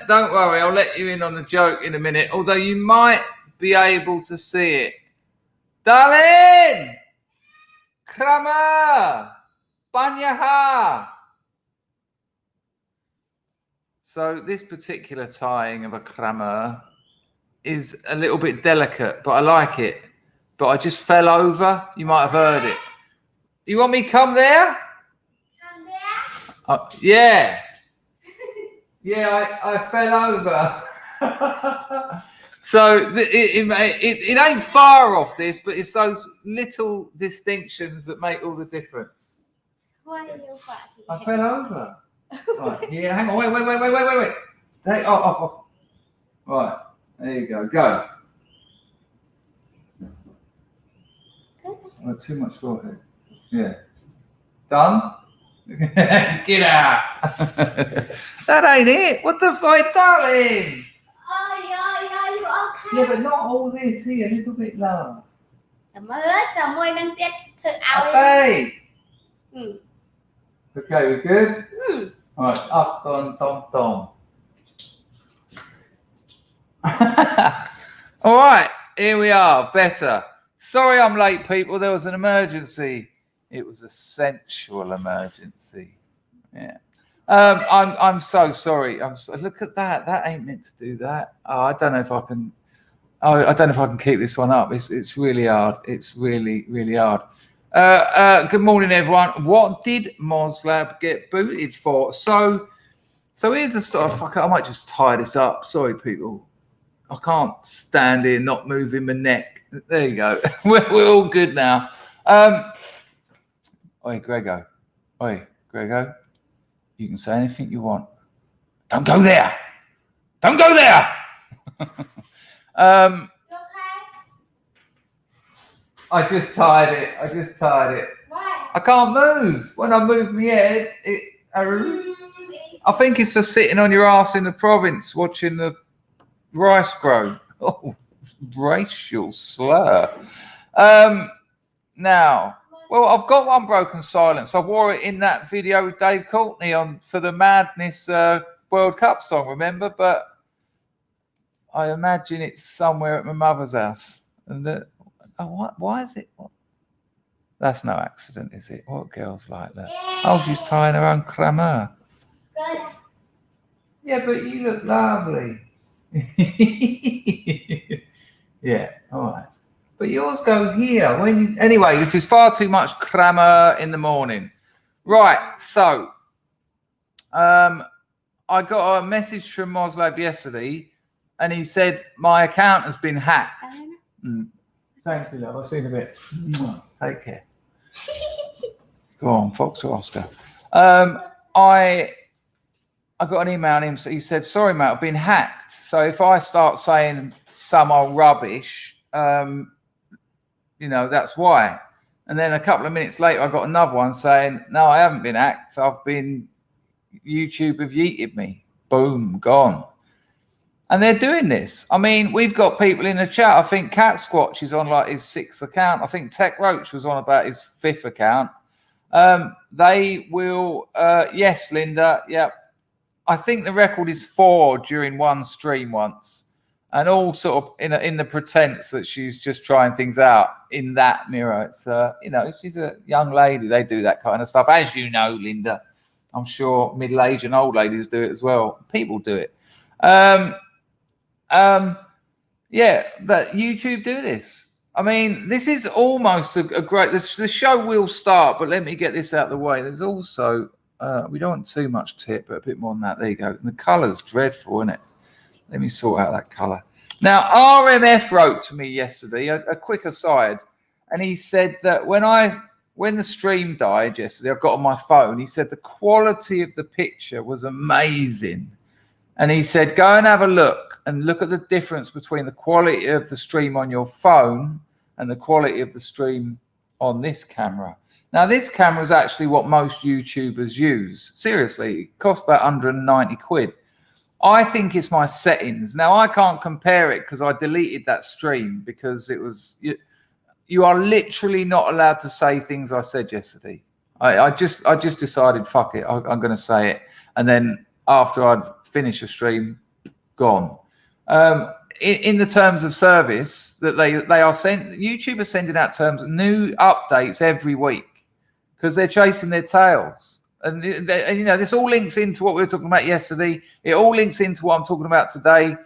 Don't worry, I'll let you in on the joke in a minute, although you might be able to see it. Darling! Kramer! Banyaha! So this particular tying of a Kramer is a little bit delicate, but I like it. But I just fell over. You might have heard it. You want me to come there? Come there? Yeah. Yeah, I fell over. So it ain't far off this, but it's those little distinctions that make all the difference. Why are you fighting? I fell over. Right, yeah, hang on, wait. Take off. Right, there you go. Go. Oh, too much forehead. Yeah. Done? Get out. That ain't it. What the fuck, darling? Oh, yeah, you okay? Yeah, but not all this here, a little bit lower. Okay. Okay, we're good? All right, up, down, dom. All right, here we are, better. Sorry I'm late, people. There was an emergency. It was a sensual emergency. Yeah. I'm so sorry. Look at that. That ain't meant to do that. Oh, I don't know if I can. I don't know if I can keep this one up. It's really hard. It's really, really hard. Good morning, everyone. What did Moslab get booted for? So here's the stuff. I might just tie this up. Sorry, people. I can't stand here not moving my neck. There you go. We're all good now. Oi, Grego. You can say anything you want. Don't go there. You okay? I just tied it. Why? I can't move. When I move my head, I think it's for sitting on your ass in the province watching the rice grow. Oh, racial slur. Now, well, I've got one broken silence. I wore it in that video with Dave Courtney on for the Madness World Cup song, remember? But I imagine it's somewhere at my mother's house. And why is it? That's no accident, is it? What girl's like that? Oh, she's tying her own Kramer. Good. Yeah, but you look lovely. Yeah, all right. But yours go here. Anyway, this is far too much Kramer in the morning. Right, so I got a message from Moslab yesterday, and he said my account has been hacked. Thank you, love. I'll see you in a bit. Take care. Go on, Fox or Oscar. I got an email on him. So he said, "Sorry, mate, I've been hacked. So if I start saying some old rubbish, that's why." And then a couple of minutes later, I got another one saying, "No, I haven't been hacked. YouTube have yeeted me." Boom, gone. And they're doing this. I mean, we've got people in the chat. I think Cat Squatch is on like his 6th account. I think Tech Roach was on about his 5th account. They will, yes, Linda. Yep. I think the record is 4 during one stream once. And all sort of in the pretense that she's just trying things out in that mirror. It's, she's a young lady. They do that kind of stuff. As you know, Linda, I'm sure middle-aged and old ladies do it as well. People do it. Yeah, but YouTube do this. I mean, this is almost a great... The show will start, but let me get this out of the way. There's also... we don't want too much tip, but a bit more than that. There you go. And the colour's dreadful, isn't it? Let me sort out that colour. Now, RMF wrote to me yesterday, a quick aside, and he said that when the stream died yesterday, I've got on my phone, he said the quality of the picture was amazing. And he said, go and have a look and look at the difference between the quality of the stream on your phone and the quality of the stream on this camera. Now, this camera is actually what most YouTubers use. Seriously, it costs about 190 quid. I think it's my settings. Now, I can't compare it because I deleted that stream because it was... You are literally not allowed to say things I said yesterday. I just decided, fuck it, I'm going to say it. And then after I'd finished a stream, gone. In the terms of service that they are YouTube are sending out new updates every week because they're chasing their tails. And you know, this all links into what we were talking about yesterday. It all links into what I'm talking about today.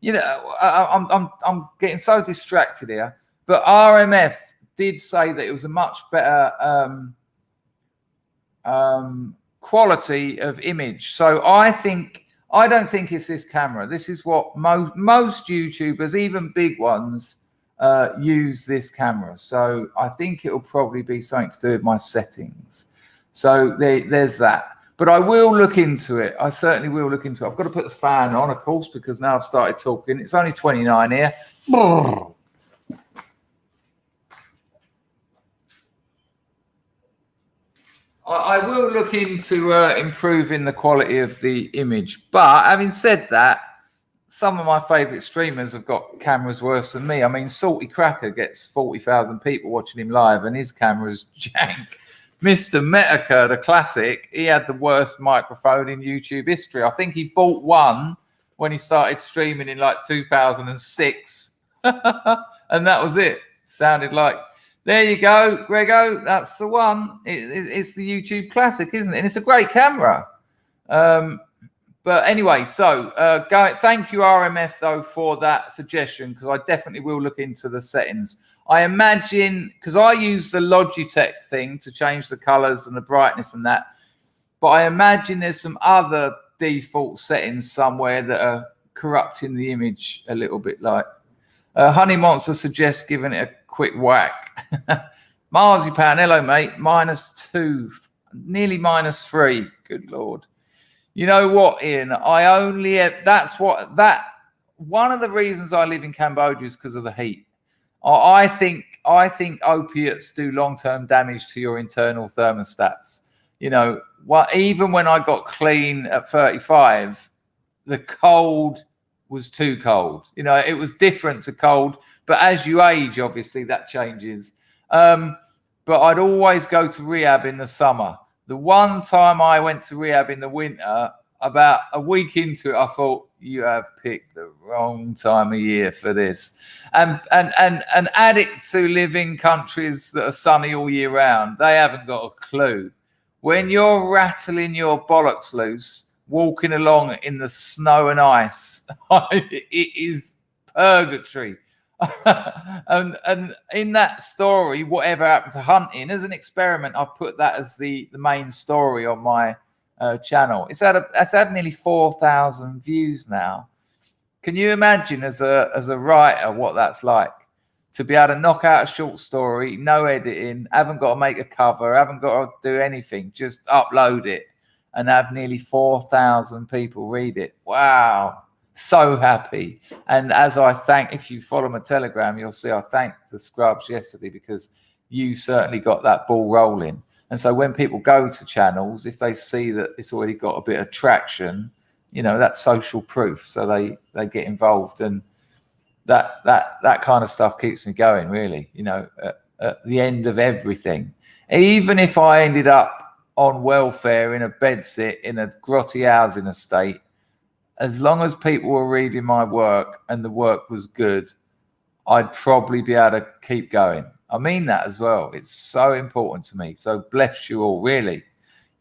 You know, I'm getting so distracted here. But RMF did say that it was a much better quality of image. So I don't think it's this camera. This is what most YouTubers, even big ones, use this camera. So I think it will probably be something to do with my settings. So there's that. But I will look into it. I certainly will look into it. I've got to put the fan on, of course, because now I've started talking. It's only 29 here. I will look into improving the quality of the image. But having said that, some of my favourite streamers have got cameras worse than me. I mean, Salty Cracker gets 40,000 people watching him live and his camera's jank. Mr. Metaker, the classic, he had the worst microphone in YouTube history. I think he bought one when he started streaming in like 2006. And that was it. Sounded like... There you go, Grego. That's the one. It's the YouTube classic, isn't it? And it's a great camera. But anyway, so thank you, RMF, though, for that suggestion, because I definitely will look into the settings. I imagine, because I use the Logitech thing to change the colors and the brightness and that, but I imagine there's some other default settings somewhere that are corrupting the image a little bit. Like Honey Monster suggests giving it a quick whack. Marzipan, hello, mate. -2, nearly -3. Good Lord. You know what, Ian? One of the reasons I live in Cambodia is because of the heat. I think opiates do long-term damage to your internal thermostats. You know, even when I got clean at 35, the cold was too cold. You know, it was different to cold. But as you age, obviously, that changes. But I'd always go to rehab in the summer. The one time I went to rehab in the winter, about a week into it, I thought, you have picked the wrong time of year for this. And addicts who live in countries that are sunny all year round, they haven't got a clue. When you're rattling your bollocks loose, walking along in the snow and ice, it is purgatory. and in that story, whatever happened to hunting, as an experiment, I've put that as the main story on my channel. It's had nearly 4,000 views now. Can you imagine as a writer what that's like? To be able to knock out a short story, no editing, haven't got to make a cover, haven't got to do anything, just upload it and have nearly 4,000 people read it. Wow. So happy. And as if you follow my Telegram, you'll see I thanked the Scrubs yesterday because you certainly got that ball rolling. And so when people go to channels, if they see that it's already got a bit of traction, you know, that's social proof. So they get involved, and that kind of stuff keeps me going, really, you know, at the end of everything. Even if I ended up on welfare in a bedsit in a grotty housing estate, as long as people were reading my work and the work was good, I'd probably be able to keep going. I mean that as well. It's so important to me. So bless you all, really.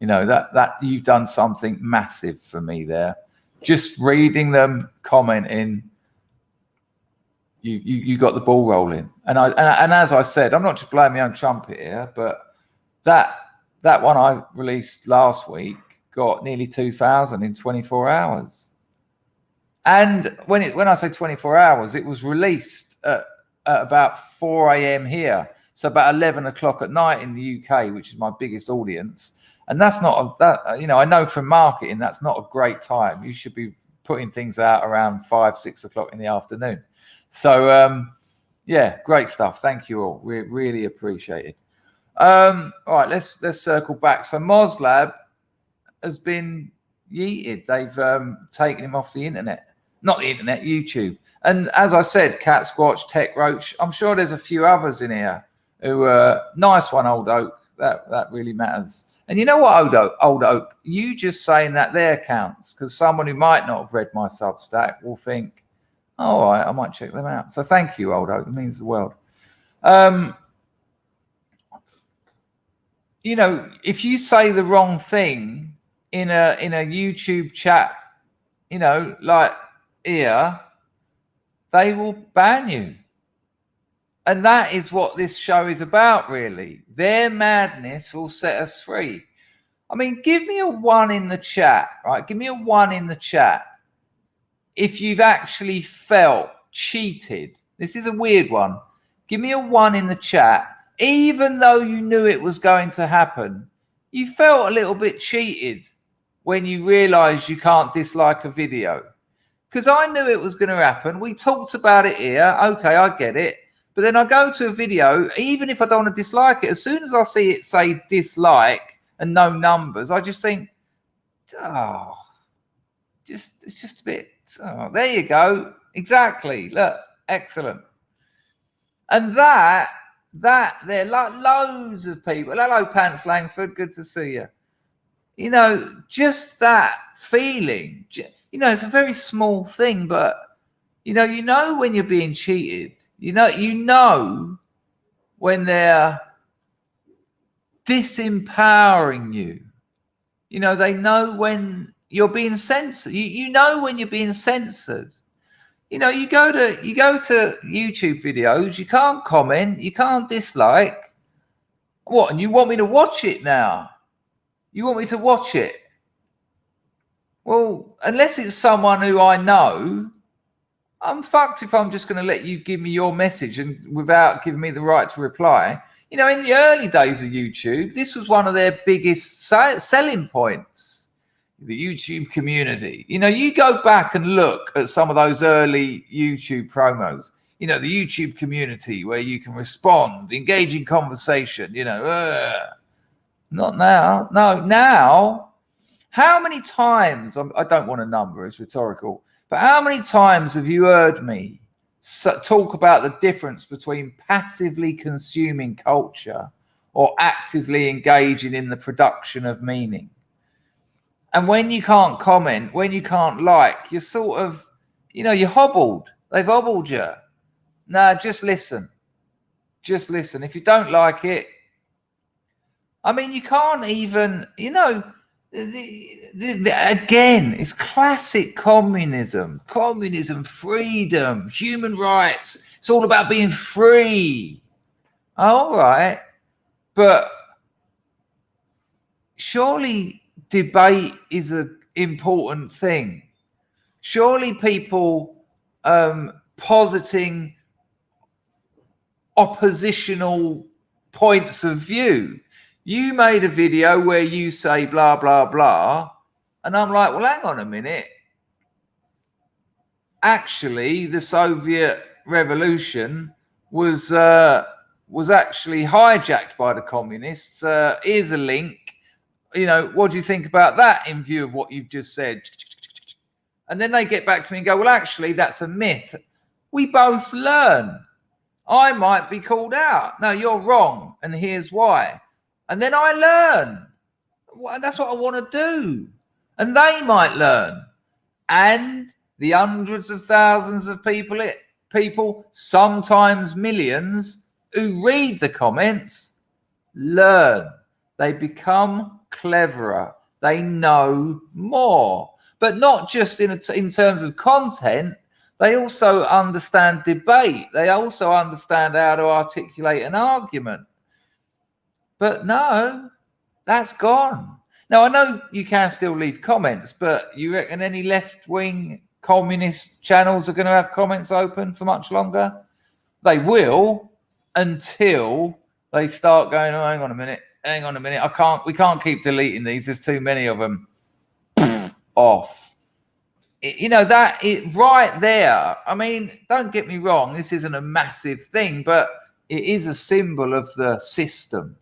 You know, that you've done something massive for me there. Just reading them, commenting, you got the ball rolling. And as I said, I'm not just blowing my own trumpet here, but that one I released last week got nearly 2,000 in 24 hours. And when I say 24 hours, it was released at about 4 a.m. here. So about 11 o'clock at night in the UK, which is my biggest audience. And that's not, you know, I know from marketing, that's not a great time. You should be putting things out around 5, 6 o'clock in the afternoon. So, yeah, great stuff. Thank you all. We really appreciate it. All right, let's circle back. So Moslab has been yeeted. They've taken him off the internet. Not the internet, YouTube. And as I said, Cat Squatch, Tech Roach, I'm sure there's a few others in here who are nice one, Old Oak. That really matters. And you know what, Old Oak, you just saying that there counts, because someone who might not have read my Substack will think, oh, all right, I might check them out. So thank you, Old Oak. It means the world. You know, if you say the wrong thing in a YouTube chat, you know, like here, they will ban you. And that is what this show is about, really. Their madness will set us free. I mean, give me a 1 in the chat, right? Give me a 1 in the chat if you've actually felt cheated. This is a weird one. Give me a 1 in the chat. Even though you knew it was going to happen, you felt a little bit cheated when you realized you can't dislike a video. Because I knew it was going to happen. We talked about it here. Okay, I get it. But then I go to a video, even if I don't want to dislike it, as soon as I see it say dislike and no numbers, I just think, oh, it's just a bit, oh, there you go. Exactly. Look, excellent. And that there are loads of people. Hello, Pants Langford. Good to see you. You know, just that feeling, you know, it's a very small thing, but you know when you're being cheated. You know when they're disempowering you. You know, they know when you're being censored. You know when you're being censored. You know, you go to YouTube videos, you can't comment, you can't dislike. What? And you want me to watch it now? You want me to watch it? Well, unless it's someone who I know, I'm fucked if I'm just going to let you give me your message and without giving me the right to reply. You know, in the early days of YouTube, this was one of their biggest selling points, the YouTube community. You know, you go back and look at some of those early YouTube promos, you know, the YouTube community where you can respond, engage in conversation, you know, not now. No, now, how many times, I don't want a number, it's rhetorical, but how many times have you heard me talk about the difference between passively consuming culture or actively engaging in the production of meaning? And when you can't comment, when you can't like, you're sort of, you know, you're hobbled. They've hobbled you. No, just listen. Just listen. If you don't like it, I mean, you can't even, you know, again, it's classic communism, freedom, human rights. It's all about being free. All right. But surely debate is an important thing. Surely people positing oppositional points of view. You made a video where you say blah, blah, blah. And I'm like, well, hang on a minute. Actually, the Soviet Revolution was actually hijacked by the communists. Here's a link. You know, what do you think about that in view of what you've just said? And then they get back to me and go, well, actually, that's a myth. We both learn. I might be called out. No, you're wrong. And here's why. And then I learn. Well, that's what I want to do. And they might learn. And the hundreds of thousands of people, sometimes millions, who read the comments, learn. They become cleverer. They know more. But not just in terms of content. They also understand debate. They also understand how to articulate an argument. But no, that's gone. Now, I know you can still leave comments, but you reckon any left-wing communist channels are going to have comments open for much longer? They will until they start going, oh, hang on a minute. We can't keep deleting these. There's too many of them. Off. you know, that it right there. I mean, don't get me wrong, this isn't a massive thing, but it is a symbol of the system.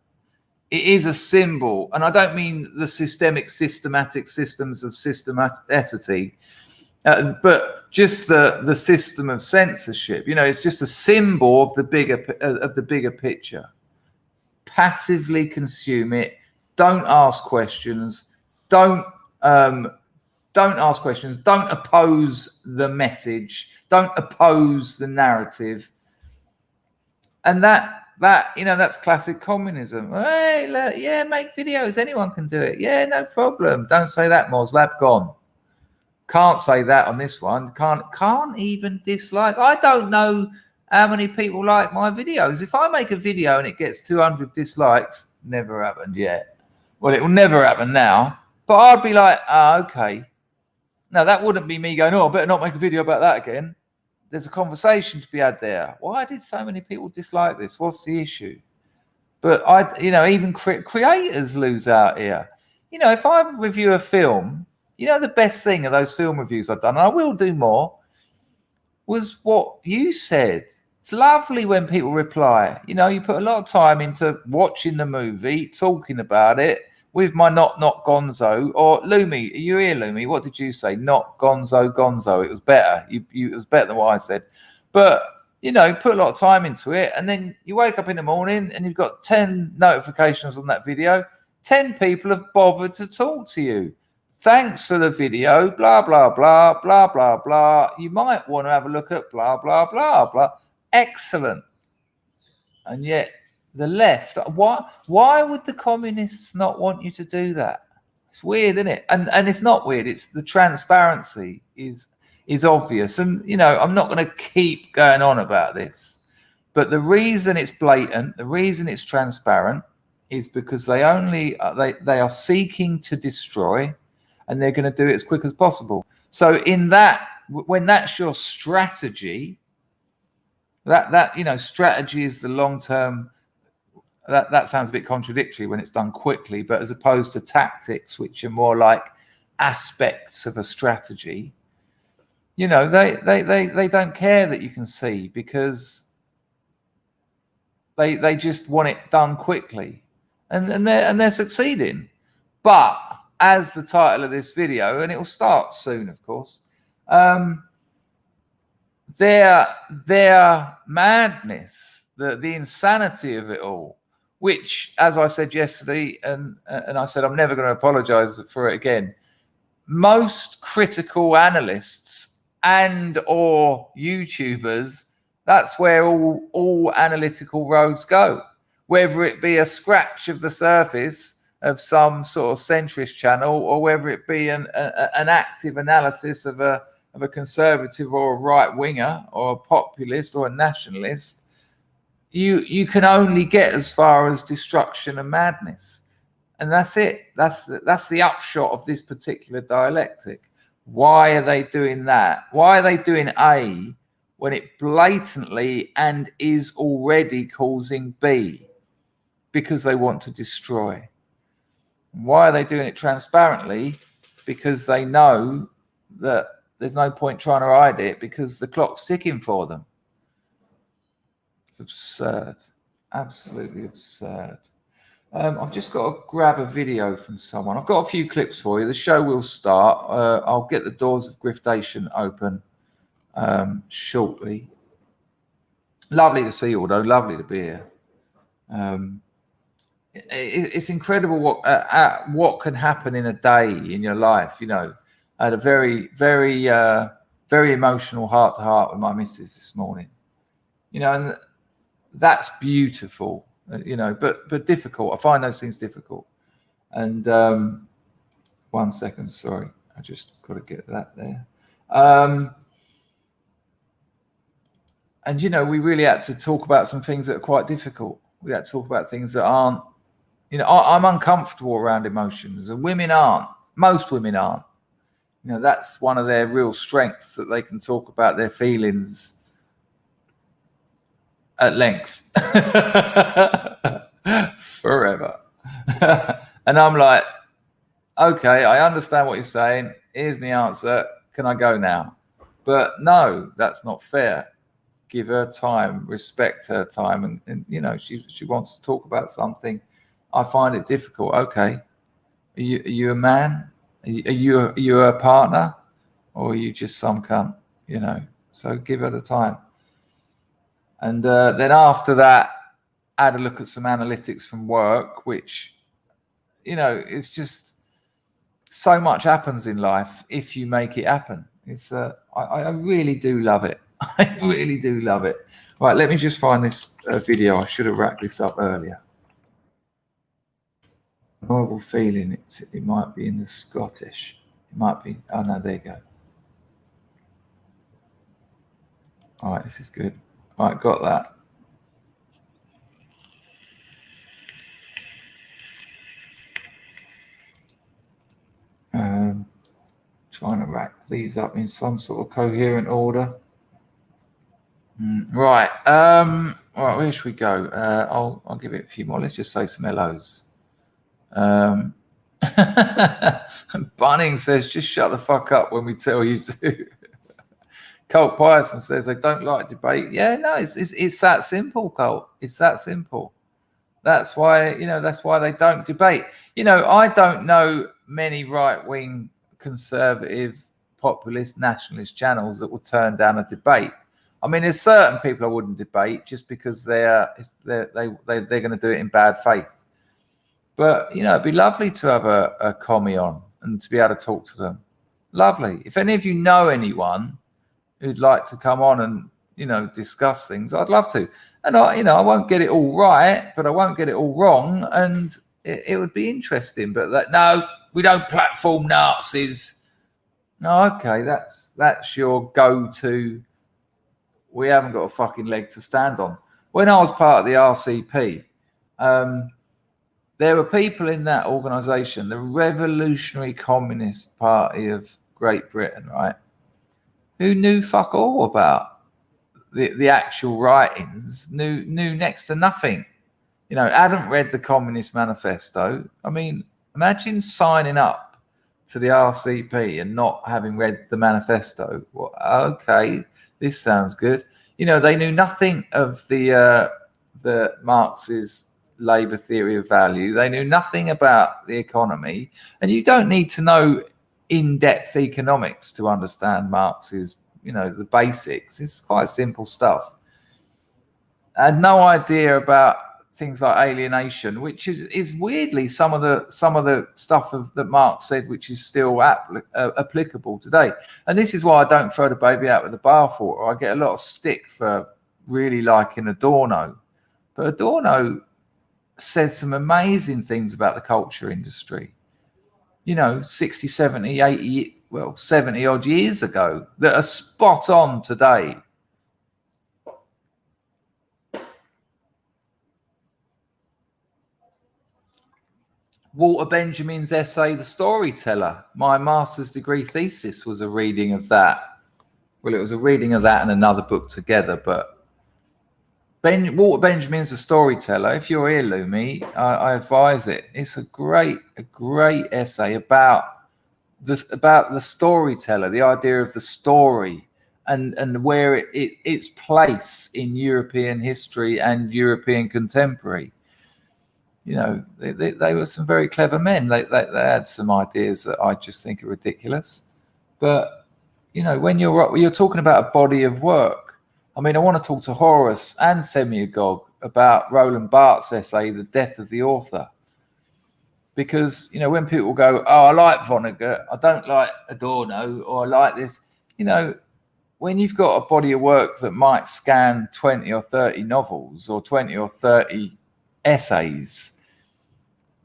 It is a symbol, and I don't mean the systematic systems of systematicity, but just the system of censorship. You know, it's just a symbol of the bigger picture. Passively consume it. Don't ask questions. Don't ask questions. Don't oppose the message. Don't oppose the narrative. And that you know, that's classic communism. Hey, look, yeah, make videos. Anyone can do it. Yeah, no problem. Don't say that, Moslab. Gone. Can't say that on this one. Can't even dislike. I don't know how many people like my videos. If I make a video and it gets 200 dislikes, never happened yet. Well, it will never happen now. But I'd be like, okay. Now, that wouldn't be me going, oh, I better not make a video about that again. There's a conversation to be had there. Why did so many people dislike this? What's the issue? But you know, even creators lose out here. You know, if I review a film, you know, the best thing of those film reviews I've done, and I will do more, was what you said. It's lovely when people reply. You know, you put a lot of time into watching the movie, talking about it with my not Gonzo, or Lumi. Are you here, Lumi? What did you say? Not Gonzo. It was better. It was better than what I said. But, you know, put a lot of time into it, and then you wake up in the morning and you've got 10 notifications on that video. 10 people have bothered to talk to you. Thanks for the video, blah, blah, blah, blah, blah, blah. You might want to have a look at blah, blah, blah, blah. Excellent. And yet the left, why would the communists not want you to do that? It's weird, isn't it? And it's not weird. It's the transparency is obvious. And, you know, I'm not going to keep going on about this. But the reason it's blatant, the reason it's transparent is because they are seeking to destroy, and they're going to do it as quick as possible. So in that, when that's your strategy, that you know, strategy is the long-term. That sounds a bit contradictory when it's done quickly, but as opposed to tactics, which are more like aspects of a strategy, you know, they don't care that you can see, because they just want it done quickly, and they're succeeding. But as the title of this video, and it will start soon, of course, their madness, the insanity of it all, which, as I said yesterday, and I said I'm never going to apologize for it again, most critical analysts and or YouTubers, that's where all analytical roads go. Whether it be a scratch of the surface of some sort of centrist channel, or whether it be an active analysis of a conservative or a right winger or a populist or a nationalist, you can only get as far as destruction and madness. And that's it. That's the upshot of this particular dialectic. Why are they doing that? Why are they doing A when it blatantly and is already causing B? Because they want to destroy. Why are they doing it transparently? Because they know that there's no point trying to hide it, because the clock's ticking for them. It's absurd. Absolutely absurd. I've just got to grab a video from someone. I've got a few clips for you. The show will start. I'll get the doors of Griftation open shortly. Lovely to see you all, though. Lovely to be here. It's incredible what can happen in a day in your life. You know, I had a very, very, very emotional heart-to-heart with my missus this morning. You know, and that's beautiful. You know, but difficult. I find those things difficult. And 1 second, sorry, I just got to get that there. And you know, we really had to talk about some things that are quite difficult. We had to talk about things that aren't. You know, I'm uncomfortable around emotions, and women aren't. Most women aren't. You know, that's one of their real strengths, that they can talk about their feelings at length forever. And I'm like, okay, I understand what you're saying. Here's my answer. can I go now? But no, that's not fair. Give her time, respect her time, and you know, she wants to talk about something. I find it difficult. Okay, are you a man? Are you a partner, or are you just some cunt? You know, so give her the time. And then after that, I had a look at some analytics from work, which, you know, it's just so much happens in life if you make it happen. It's I really do love it. I really do love it. Right, let me just find this video. I should have wrapped this up earlier. Horrible feeling. It might be in the Scottish. It might be. Oh no, there you go. All right, this is good. All right, got that. Trying to rack these up in some sort of coherent order. Right. All right, where should we go? I'll give it a few more. Let's just say some hellos. Bunning says, just shut the fuck up when we tell you to. Colt Pierson says they don't like debate. Yeah, no, it's that simple, Colt. It's that simple. That's why, you know, that's why they don't debate. You know, I don't know many right-wing conservative populist nationalist channels that will turn down a debate. I mean, there's certain people I wouldn't debate just because they're going to do it in bad faith. But, you know, it'd be lovely to have a commie on and to be able to talk to them. Lovely. If any of you know anyone who'd like to come on and, you know, discuss things, I'd love to. And I won't get it all right, but I won't get it all wrong. And it would be interesting. But no, we don't platform Nazis. No, okay, that's your go-to. We haven't got a fucking leg to stand on. When I was part of the RCP, there were people in that organisation, the Revolutionary Communist Party of Great Britain, right, who knew fuck all about the actual writings, knew next to nothing. You know, hadn't read the Communist Manifesto. I mean, imagine signing up to the RCP and not having read the manifesto. Well, okay, this sounds good. You know, they knew nothing of the Marx's labour theory of value. They knew nothing about the economy, and you don't need to know in-depth economics to understand Marx's, you know, the basics. It's quite simple stuff. I had no idea about things like alienation, which is weirdly some of the stuff that Marx said, which is still applicable today. And this is why I don't throw the baby out with the bathwater. I get a lot of stick for really liking Adorno, but Adorno said some amazing things about the culture industry, you know, 60, 70, 80, well, 70 odd years ago that are spot on today. Walter Benjamin's essay, The Storyteller, my master's degree thesis was a reading of that. Well, it was a reading of that and another book together, but Walter Benjamin's The Storyteller. If you're here, Lumi, I advise it. It's a great essay about the storyteller, the idea of the story, and where its place in European history and European contemporary. You know, they were some very clever men. They had some ideas that I just think are ridiculous. But, you know, when you're talking about a body of work, I mean, I want to talk to Horace and Semiagog about Roland Barthes' essay, The Death of the Author. Because, you know, when people go, oh, I like Vonnegut, I don't like Adorno, or I like this, you know, when you've got a body of work that might scan 20 or 30 novels or 20 or 30 essays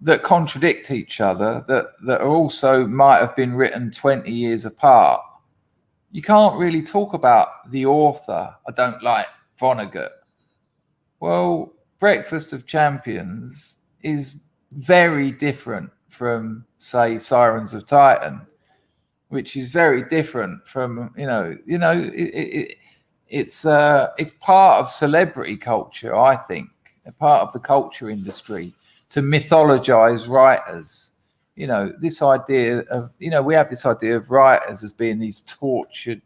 that contradict each other, that also might have been written 20 years apart, you can't really talk about the author. I don't like Vonnegut. Well, Breakfast of Champions is very different from, say, Sirens of Titan, which is very different from, it's part of celebrity culture, I think, a part of the culture industry to mythologize writers. you know, this idea of, you know, we have this idea of writers as being these tortured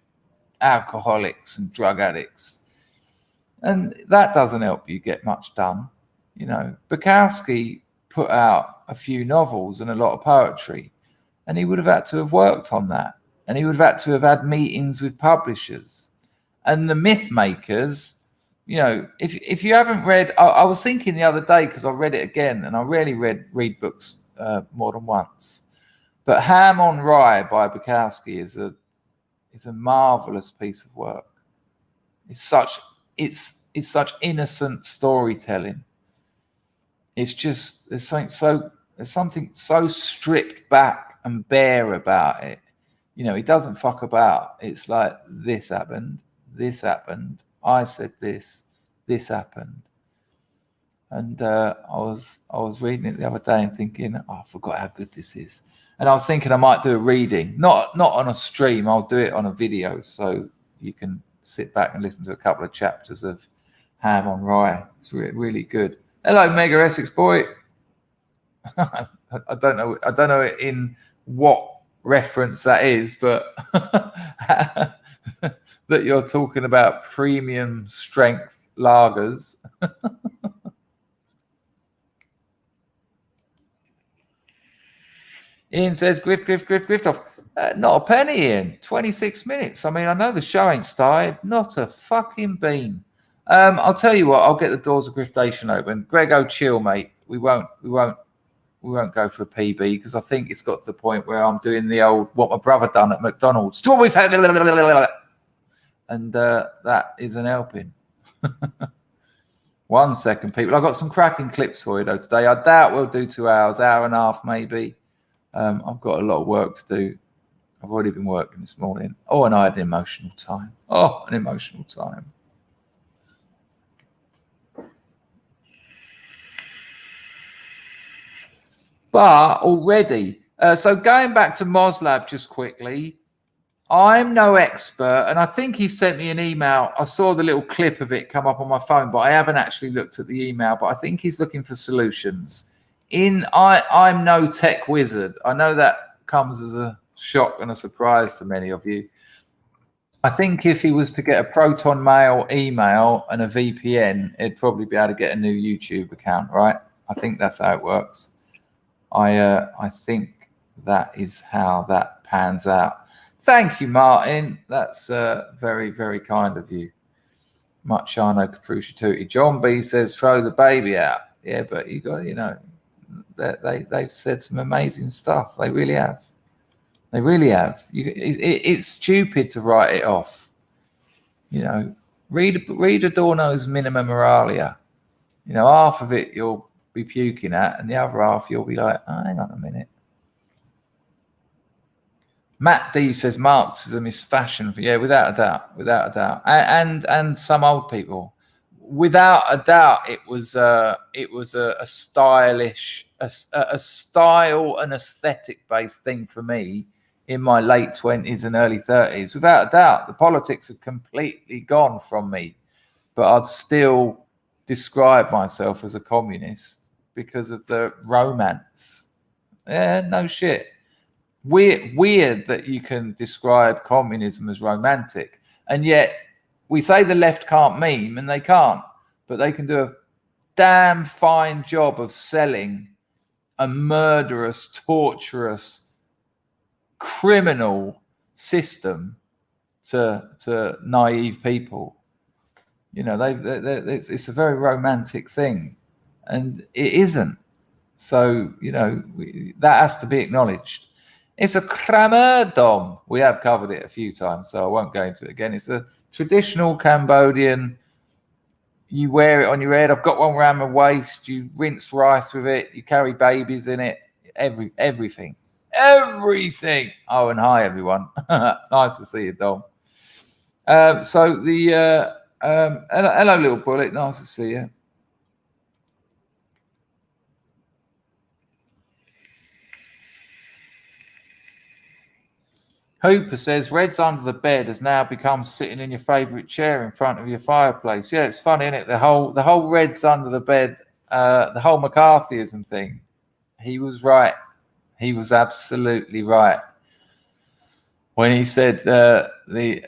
alcoholics and drug addicts, and that doesn't help you get much done. You know, Bukowski put out a few novels and a lot of poetry, and he would have had to have worked on that, and he would have had to have had meetings with publishers. And the myth makers, you know, if you haven't read, I was thinking the other day, because I read it again, and I rarely read books more than once, but Ham on Rye by Bukowski is a marvelous piece of work. It's such innocent storytelling. It's just there's something so stripped back and bare about it. You know, he doesn't fuck about. It's like, this happened, I said this happened. And I was reading it the other day and thinking, oh, I forgot how good this is. And I was thinking I might do a reading, not on a stream. I'll do it on a video, so you can sit back and listen to a couple of chapters of Ham on Rye. It's really good. Hello, Mega Essex boy. I don't know in what reference that is, but that you're talking about premium strength lagers. Ian says, grift off. Not a penny, Ian. 26 minutes. I mean, I know the show ain't started. Not a fucking bean. I'll tell you what. I'll get the doors of Griftation open. Grego, chill, mate. We won't go for a PB, because I think it's got to the point where I'm doing the old what my brother done at McDonald's. To what we've had, and that isn't helping. 1 second, people. I've got some cracking clips for you though today. I doubt we'll do 2 hours, hour and a half maybe. I've got a lot of work to do. I've already been working this morning. Oh, and I had an emotional time. But already, so going back to Moslab just quickly, I'm no expert, and I think he sent me an email. I saw the little clip of it come up on my phone, but I haven't actually looked at the email. But I think he's looking for solutions. I'm no tech wizard. I know that comes as a shock and a surprise to many of you. I think if he was to get a Proton Mail email and a VPN, he'd probably be able to get a new YouTube account, right? I think that's how it works. I think that is how that pans out. Thank you, Martin. That's very, very kind of you. Marciano Caprusci Tutti. John B says, throw the baby out. Yeah, but you got, you know, they've said some amazing stuff. They really have. They really have. It's stupid to write it off. You know, read Adorno's Minima Moralia. You know, half of it you'll be puking at, and the other half you'll be like, oh, hang on a minute. Matt D says Marxism is fashion. Yeah, without a doubt, and some old people, without a doubt, it was a stylish, a style and aesthetic based thing for me in my late 20s and early 30s. Without a doubt, the politics had completely gone from me, but I'd still describe myself as a communist because of the romance. Yeah, no shit. Weird that you can describe communism as romantic, and yet we say the left can't meme, and they can't, but they can do a damn fine job of selling a murderous, torturous, criminal system to naive people. You know, it's a very romantic thing, and it isn't. So, you know, that has to be acknowledged. It's a kramerdom. We have covered it a few times, so I won't go into it again. It's a traditional Cambodian. You wear it on your head. I've got one around my waist. You rinse rice with it. You carry babies in it. Everything. Oh, and hi, everyone. Nice to see you, Dom. Hello, little bullet. Nice to see you. Hooper says, Red's Under the Bed has now become sitting in your favourite chair in front of your fireplace. Yeah, it's funny, isn't it? The whole Red's Under the Bed, the whole McCarthyism thing. He was right. He was absolutely right when he said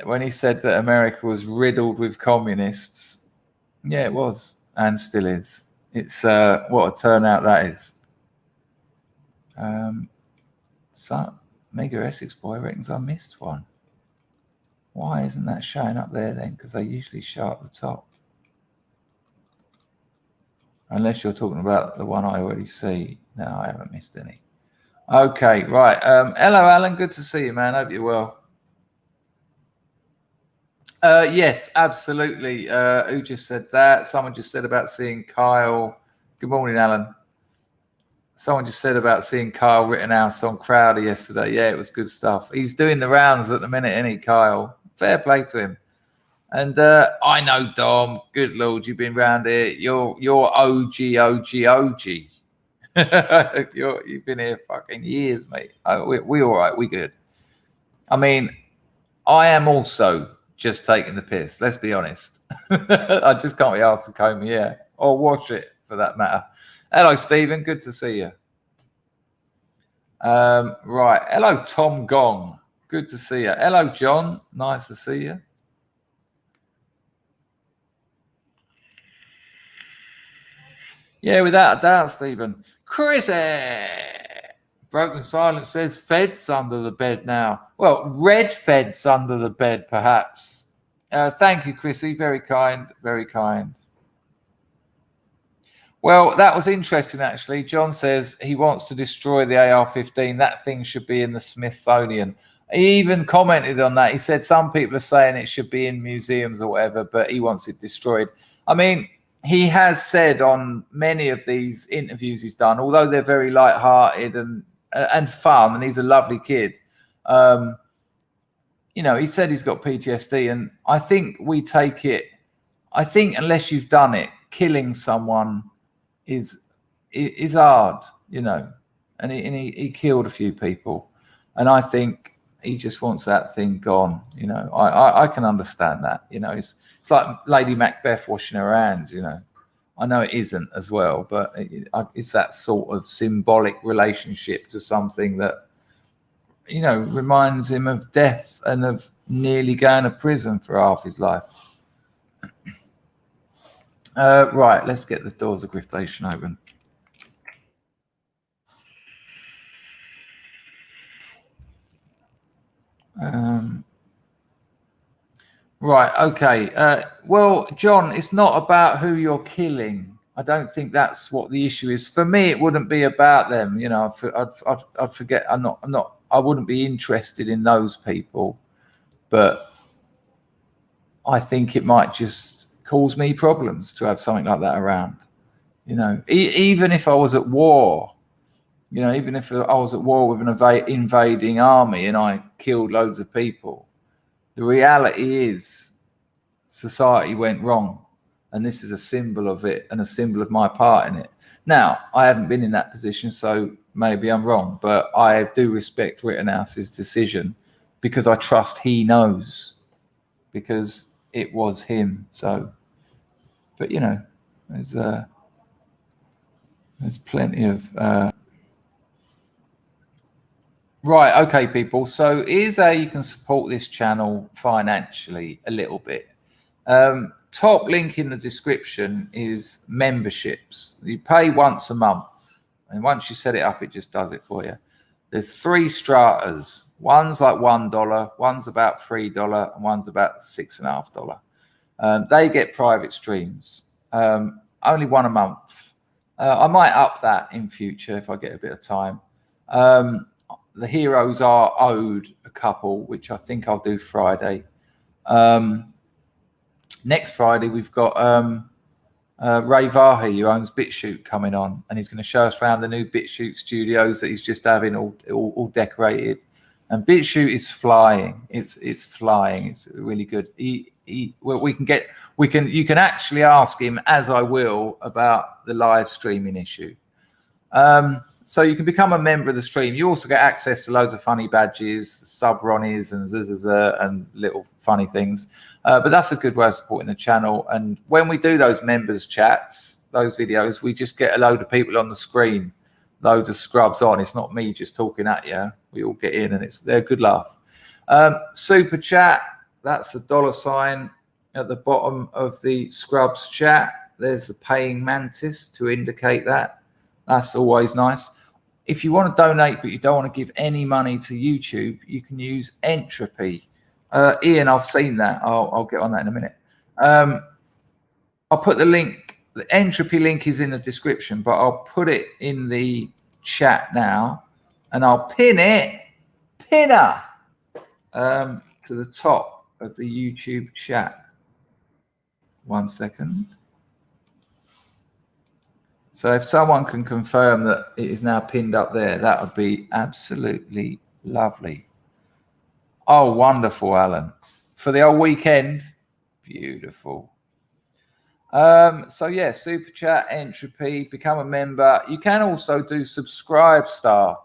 when he said that America was riddled with communists. Yeah, it was, and still is. It's what a turnout that is. So Mega Essex boy reckons I missed one. Why isn't that showing up there then? Because they usually show up the top. Unless you're talking about the one I already see. No, I haven't missed any. Okay, right. Hello, Alan. Good to see you, man. Hope you're well. Yes, absolutely. Who just said that? Someone just said about seeing Kyle. Good morning, Alan. Someone just said about seeing Kyle Rittenhouse on Crowder yesterday. Yeah, it was good stuff. He's doing the rounds at the minute, isn't he, Kyle? Fair play to him. And I know, Dom. Good Lord, you've been round here. You're OG. You've been here fucking years, mate. We all right. We good. I mean, I am also just taking the piss. Let's be honest. I just can't be asked to comb my hair or wash it, for that matter. Hello, Stephen. Good to see you. Right. Hello, Tom Gong. Good to see you. Hello, John. Nice to see you. Yeah, without a doubt, Stephen. Chrissy! Broken Silence says Fed's under the bed now. Well, red Fed's under the bed, perhaps. Thank you, Chrissy. Very kind. Very kind. Well, that was interesting, actually. John says he wants to destroy the AR-15. That thing should be in the Smithsonian. He even commented on that. He said some people are saying it should be in museums or whatever, but he wants it destroyed. I mean, he has said on many of these interviews he's done, although they're very light-hearted and fun, and he's a lovely kid, you know, he said he's got PTSD, and I think we take it. I think unless you've done it, killing someone is hard, you know, and he killed a few people, and I think he just wants that thing gone. You know, I can understand that. You know, it's like Lady Macbeth washing her hands. You know, I know it isn't as well, but it's that sort of symbolic relationship to something that, you know, reminds him of death and of nearly going to prison for half his life. Right, let's get the doors of Griftation open. Right, okay. Well, John, it's not about who you're killing. I don't think that's what the issue is. For me, it wouldn't be about them. You know, I'd forget. I wouldn't be interested in those people, but I think it might just cause me problems to have something like that around. You know, even if I was at war, you know, even if I was at war with an invading army and I killed loads of people, the reality is society went wrong. And this is a symbol of it and a symbol of my part in it. Now, I haven't been in that position, so maybe I'm wrong, but I do respect Rittenhouse's decision because I trust he knows, because it was him. So, but you know, there's plenty of right. Okay, people. So here's how you can support this channel financially a little bit. Top link in the description is memberships. You pay once a month, and once you set it up, it just does it for you. There's 3 stratas. One's like $1, one's about $3, and one's about $6.50. They get private streams. Only one a month. I might up that in future if I get a bit of time. The heroes are owed a couple, which I think I'll do Friday. Next Friday, we've got Ray Vahi, who owns BitChute, coming on, and he's going to show us around the new BitChute studios that he's just having all decorated. And BitChute is flying. It's flying. It's really good. You can actually ask him, as I will, about the live streaming issue. So you can become a member of the stream. You also get access to loads of funny badges, sub Ronnies and Zzzz and little funny things. But that's a good way of supporting the channel. And when we do those members chats, those videos, we just get a load of people on the screen loads of scrubs on. It's not me just talking at you. We all get in and they're a good laugh. Super chat, that's a $sign at the bottom of the Scrubs chat. There's the paying mantis to indicate that. That's always nice. If you want to donate but you don't want to give any money to YouTube, you can use Entropy. Ian, I've seen that. I'll get on that in a minute. I'll put the link. The Entropy link is in the description, but I'll put it in the chat now, and I'll pinner to the top of the YouTube chat. 1 second. So if someone can confirm that it is now pinned up there, that would be absolutely lovely. Oh, wonderful, Alan. For the whole weekend, beautiful. So yeah, super chat, Entropy, become a member. You can also do SUBSTACK.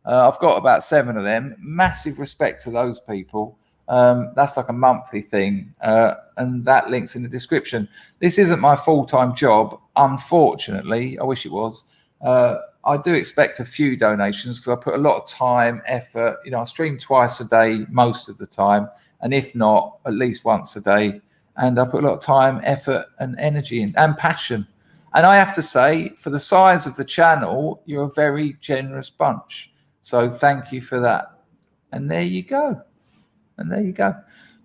I've got about 7 of them. Massive respect to those people. That's like a monthly thing, and that link's in the description. This isn't my full-time job, unfortunately. I wish it was. I do expect a few donations because I put a lot of time, effort. You know, I stream twice a day most of the time, and if not, at least once a day. And I put a lot of time, effort, and energy and passion. And I have to say, for the size of the channel, you're a very generous bunch. So thank you for that. And there you go. And there you go.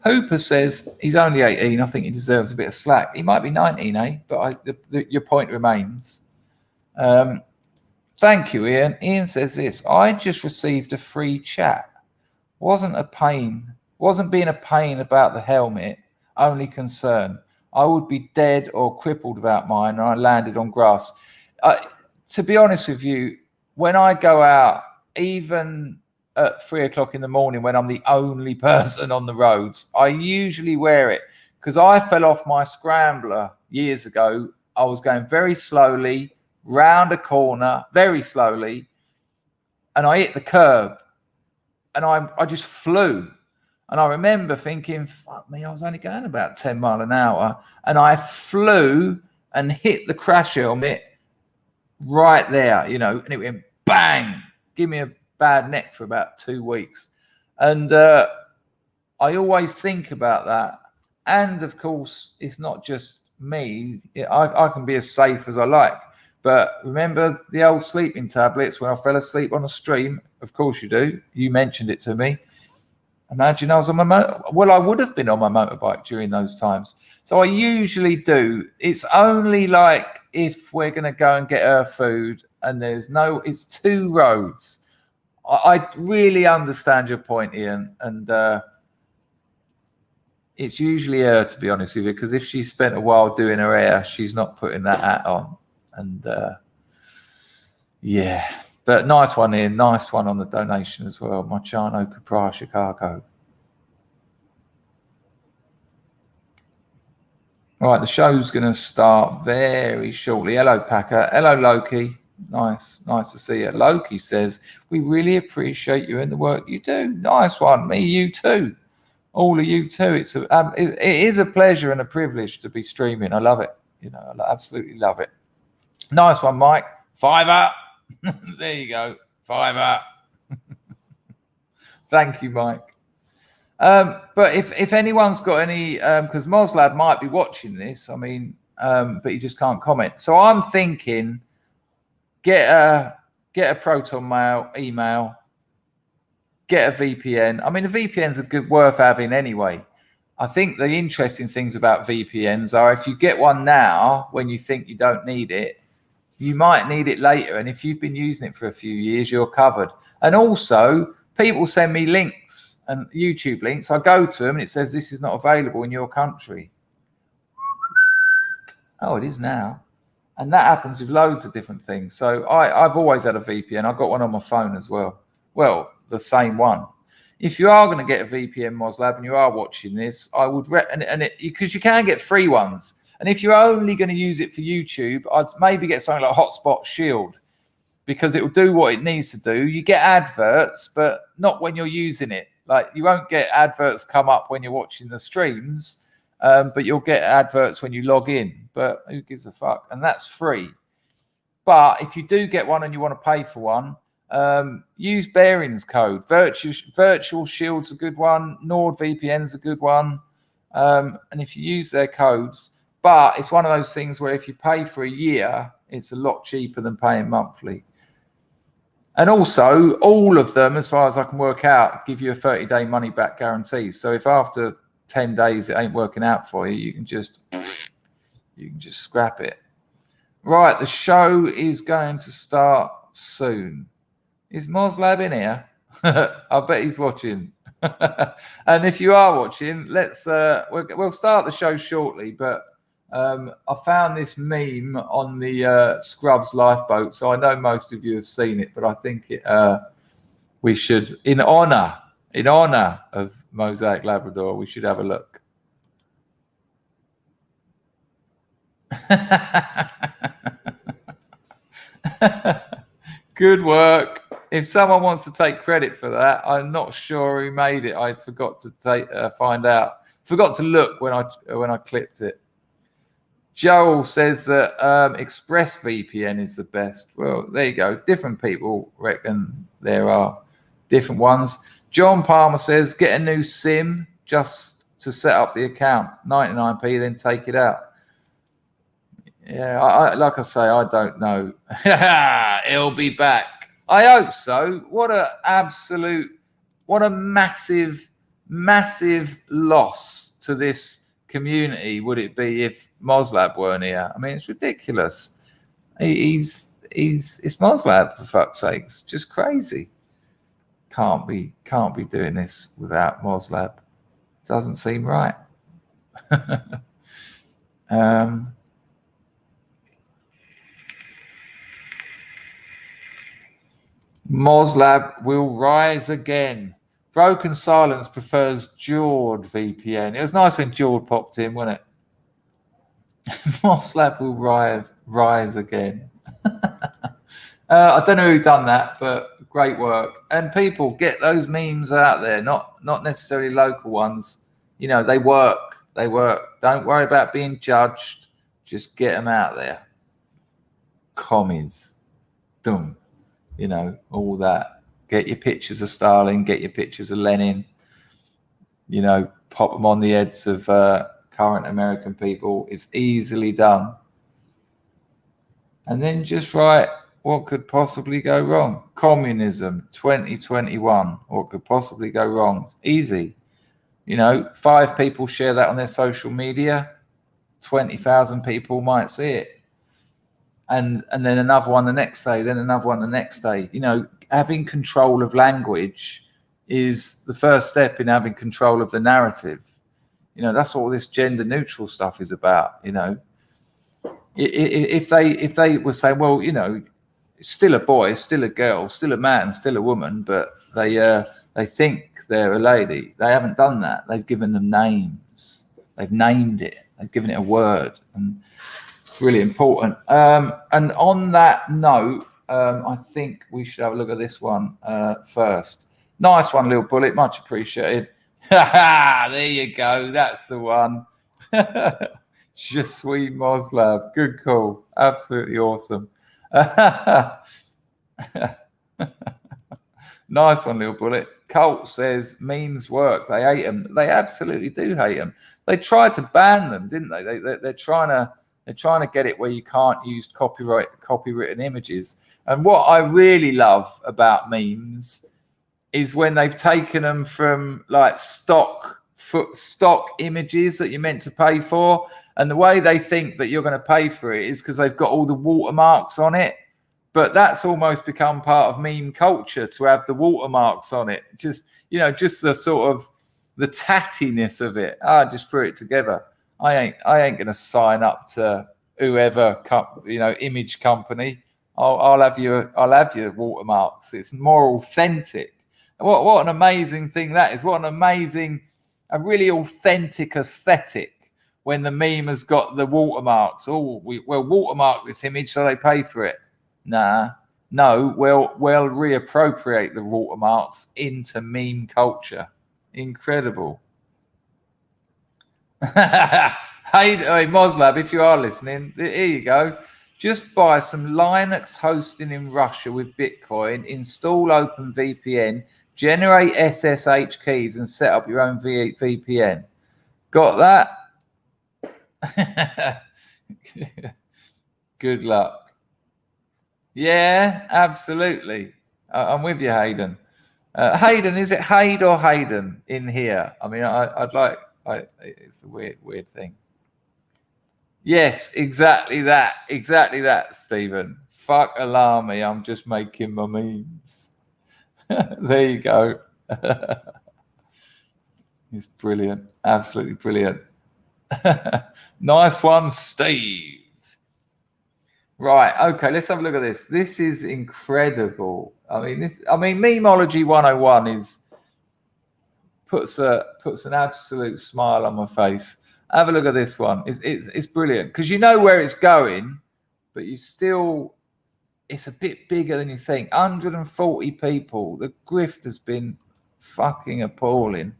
Hooper says he's only 18. I think he deserves a bit of slack. He might be 19, eh? But your point remains. Thank you, Ian. Ian says this. I just received a free chat. Wasn't being a pain about the helmet. Only concern. I would be dead or crippled without mine, and I landed on grass. To be honest with you, when I go out, even at 3 o'clock in the morning when I'm the only person on the roads, I usually wear it because I fell off my scrambler years ago. I was going very slowly round a corner, very slowly, and I hit the curb and I just flew. And I remember thinking, fuck me, I was only going about 10 miles an hour, and I flew and hit the crash helmet right there, you know, and it went bang, give me a bad neck for about 2 weeks. And I always think about that. And of course, it's not just me. I can be as safe as I like. But remember the old sleeping tablets when I fell asleep on a stream? Of course you do. You mentioned it to me. Imagine I was on my well, I would have been on my motorbike during those times. So I usually do. It's only like if we're going to go and get her food and it's 2 roads. I really understand your point, Ian, and it's usually her, to be honest with you, because if she spent a while doing her hair, she's not putting that hat on. And yeah, but nice one, Ian. Nice one on the donation as well. Marciano Capra, Chicago. All right, the show's going to start very shortly. Hello, Packer. Hello, Loki. Nice to see you. Loki says, we really appreciate you and the work you do. Nice one. Me, you too. All of you too. It is a pleasure and a privilege to be streaming. I love it. You know, I absolutely love it. Nice one, Mike. 5 up. There you go. 5 up. Thank you, Mike. But if anyone's got any, because Moslab might be watching this, I mean, but he just can't comment. So I'm thinking, get a Proton Mail email, get a VPN. I mean, the VPNs are worth having anyway. I think the interesting things about VPNs are if you get one now when you think you don't need it, you might need it later. And if you've been using it for a few years, you're covered. And also, people send me links and YouTube links. I go to them and it says this is not available in your country. Oh, it is now. And that happens with loads of different things. So I've always had a VPN. I've got one on my phone as well. Well, the same one. If you are going to get a VPN, Moslab, and you are watching this, I would because you can get free ones. And if you're only going to use it for YouTube, I'd maybe get something like Hotspot Shield, because it will do what it needs to do. You get adverts, but not when you're using it. Like, you won't get adverts come up when you're watching the streams, but you'll get adverts when you log in. But who gives a fuck? And that's free. But if you do get one and you want to pay for one, use Bearings code. Virtual Shield's a good one. NordVPN's a good one. And if you use their codes, but it's one of those things where if you pay for a year, it's a lot cheaper than paying monthly. And also, all of them, as far as I can work out, give you a 30-day money-back guarantee. So if after 10 days it ain't working out for you, you can just scrap it. Right, the show is going to start soon. Is Moslab in here? I bet he's watching. And if you are watching, we'll start the show shortly. But I found this meme on the Scrubs lifeboat, so I know most of you have seen it. But I think we should, in honor of Mosaic Labrador, we should have a look. Good work. If someone wants to take credit for that, I'm not sure who made it. I forgot to find out. Forgot to look when I clipped it. Joel says that ExpressVPN is the best. Well, there you go. Different people reckon there are different ones. John Palmer says get a new SIM just to set up the account, 99p, then take it out. Yeah, I like I say, I don't know. It'll be back. I hope so. What a massive loss to this community would it be if Moslab weren't here? I mean, it's ridiculous. It's Moslab, for fuck's sakes. Just crazy. Can't be doing this without Moslab. Doesn't seem right. Moslab will rise again. Broken Silence prefers Jord VPN. It was nice when Jord popped in, wasn't it? Moslab will rise again. I don't know who done that, but great work. And people, get those memes out there, not necessarily local ones. You know, they work. Don't worry about being judged. Just get them out there. Commies. Dumb. You know, all that. Get your pictures of Stalin, get your pictures of Lenin, you know, pop them on the heads of current American people. It's easily done. And then just write, what could possibly go wrong? Communism, 2021. What could possibly go wrong? It's easy. You know, 5 people share that on their social media, 20,000 people might see it. And then another one the next day, then another one the next day. You know, having control of language is the first step in having control of the narrative. You know, that's what all this gender neutral stuff is about. You know, if they were saying, well, you know, it's still a boy, still a girl, still a man, still a woman, but they think they're a lady. They haven't done that. They've given them names. They've named it. They've given it a word. And really important. And on that note, I think we should have a look at this one first. Nice one, Little Bullet. Much appreciated. There you go. That's the one. Je suis Moslab. Good call. Absolutely awesome. Nice one, Little Bullet. Colt says memes work. They hate them. They absolutely do hate them. They tried to ban them, didn't they? They're trying to get it where you can't use copywritten images. And what I really love about memes is when they've taken them from like stock images that you're meant to pay for, and the way they think that you're going to pay for it is because they've got all the watermarks on it. But that's almost become part of meme culture to have the watermarks on it. Just, you know, just the sort of the tattiness of it. I just threw it together. I ain't going to sign up to whoever, you know, image company. I'll have your watermarks. It's more authentic. What an amazing thing that is. What a really authentic aesthetic when the meme has got the watermarks. Oh, we'll watermark this image so they pay for it. No, we'll reappropriate the watermarks into meme culture. Incredible. Hey, Moslab, if you are listening, here you go. Just buy some Linux hosting in Russia with Bitcoin, install OpenVPN, generate SSH keys, and set up your own VPN. Got that? Good luck. Yeah, absolutely. I'm with you, Hayden. Hayden, is it Hayden or Hayden in here? I mean, I'd like. It's the weird thing. Yes, exactly that. Exactly that, Stephen. Fuck alarmy. I'm just making my memes. There you go. It's brilliant. Absolutely brilliant. Nice one, Steve. Right. Okay. Let's have a look at this. This is incredible. I mean, Memology 101 puts an absolute smile on my face. Have a look at this one. It's brilliant because you know where it's going, but it's a bit bigger than you think. 140 people. The grift has been fucking appalling.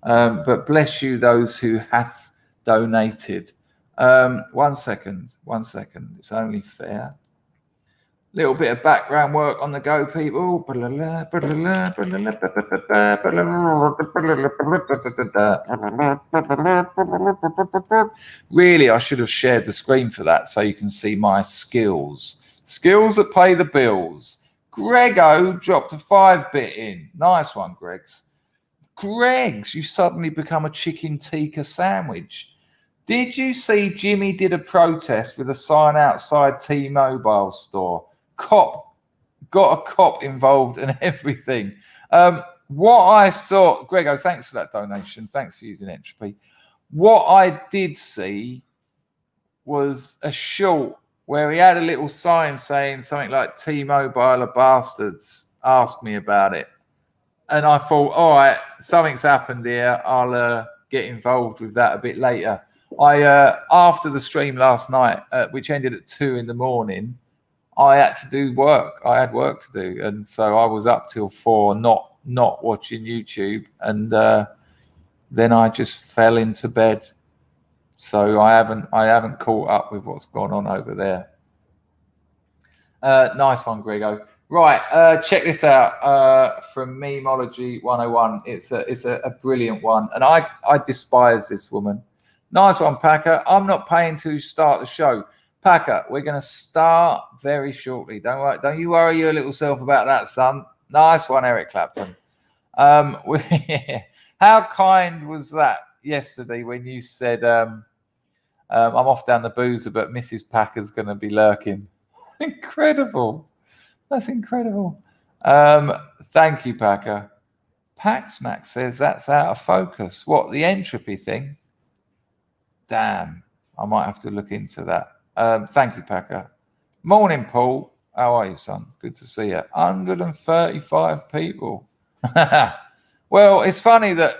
But bless you, those who have donated. 1 second. It's only fair. Little bit of background work on the go, people. Really, I should have shared the screen for that so you can see my skills. Skills that pay the bills. Grego dropped a 5-bit in. Nice one, Gregs. You suddenly become a chicken tikka sandwich. Did you see Jimmy did a protest with a sign outside T-Mobile store? Got a cop involved and everything. What I saw, Grego, thanks for that donation. Thanks for using Entropy. What I did see was a short where he had a little sign saying something like T-Mobile are bastards. Ask me about it. And I thought, all right, something's happened here. I'll get involved with that a bit later. After the stream last night, which ended at 2 a.m, I had to do work. I had work to do, and so I was up till 4, not watching YouTube, and then I just fell into bed. So I haven't caught up with what's gone on over there. Nice one, Grego. Right, check this out from Memology 101. It's a brilliant one, and I despise this woman. Nice one, Packer. I'm not paying to start the show. Packer, we're going to start very shortly. Don't you worry your little self about that, son. Nice one, Eric Clapton. How kind was that yesterday when you said, I'm off down the boozer, but Mrs. Packer's going to be lurking? Incredible. That's incredible. Thank you, Packer. Paxmax says that's out of focus. What, the entropy thing? Damn, I might have to look into that. Thank you, Packer. Morning, Paul. How are you, son? Good to see you. 135 people. Well, it's funny that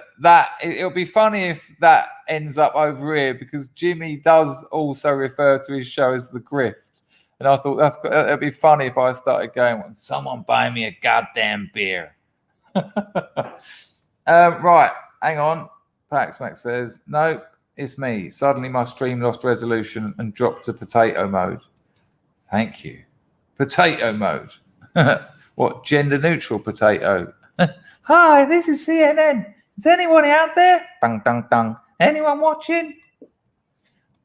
it'll be funny if that ends up over here because Jimmy does also refer to his show as The Grift. And I thought that'd be funny if I started going, someone buy me a goddamn beer. Right, hang on. Paxmax says, no, it's me. Suddenly my stream lost resolution and dropped to potato mode. Thank you. Potato mode. What, gender neutral potato? Hi, this is CNN. Is anyone out there? Dun, dun, dun. Anyone watching?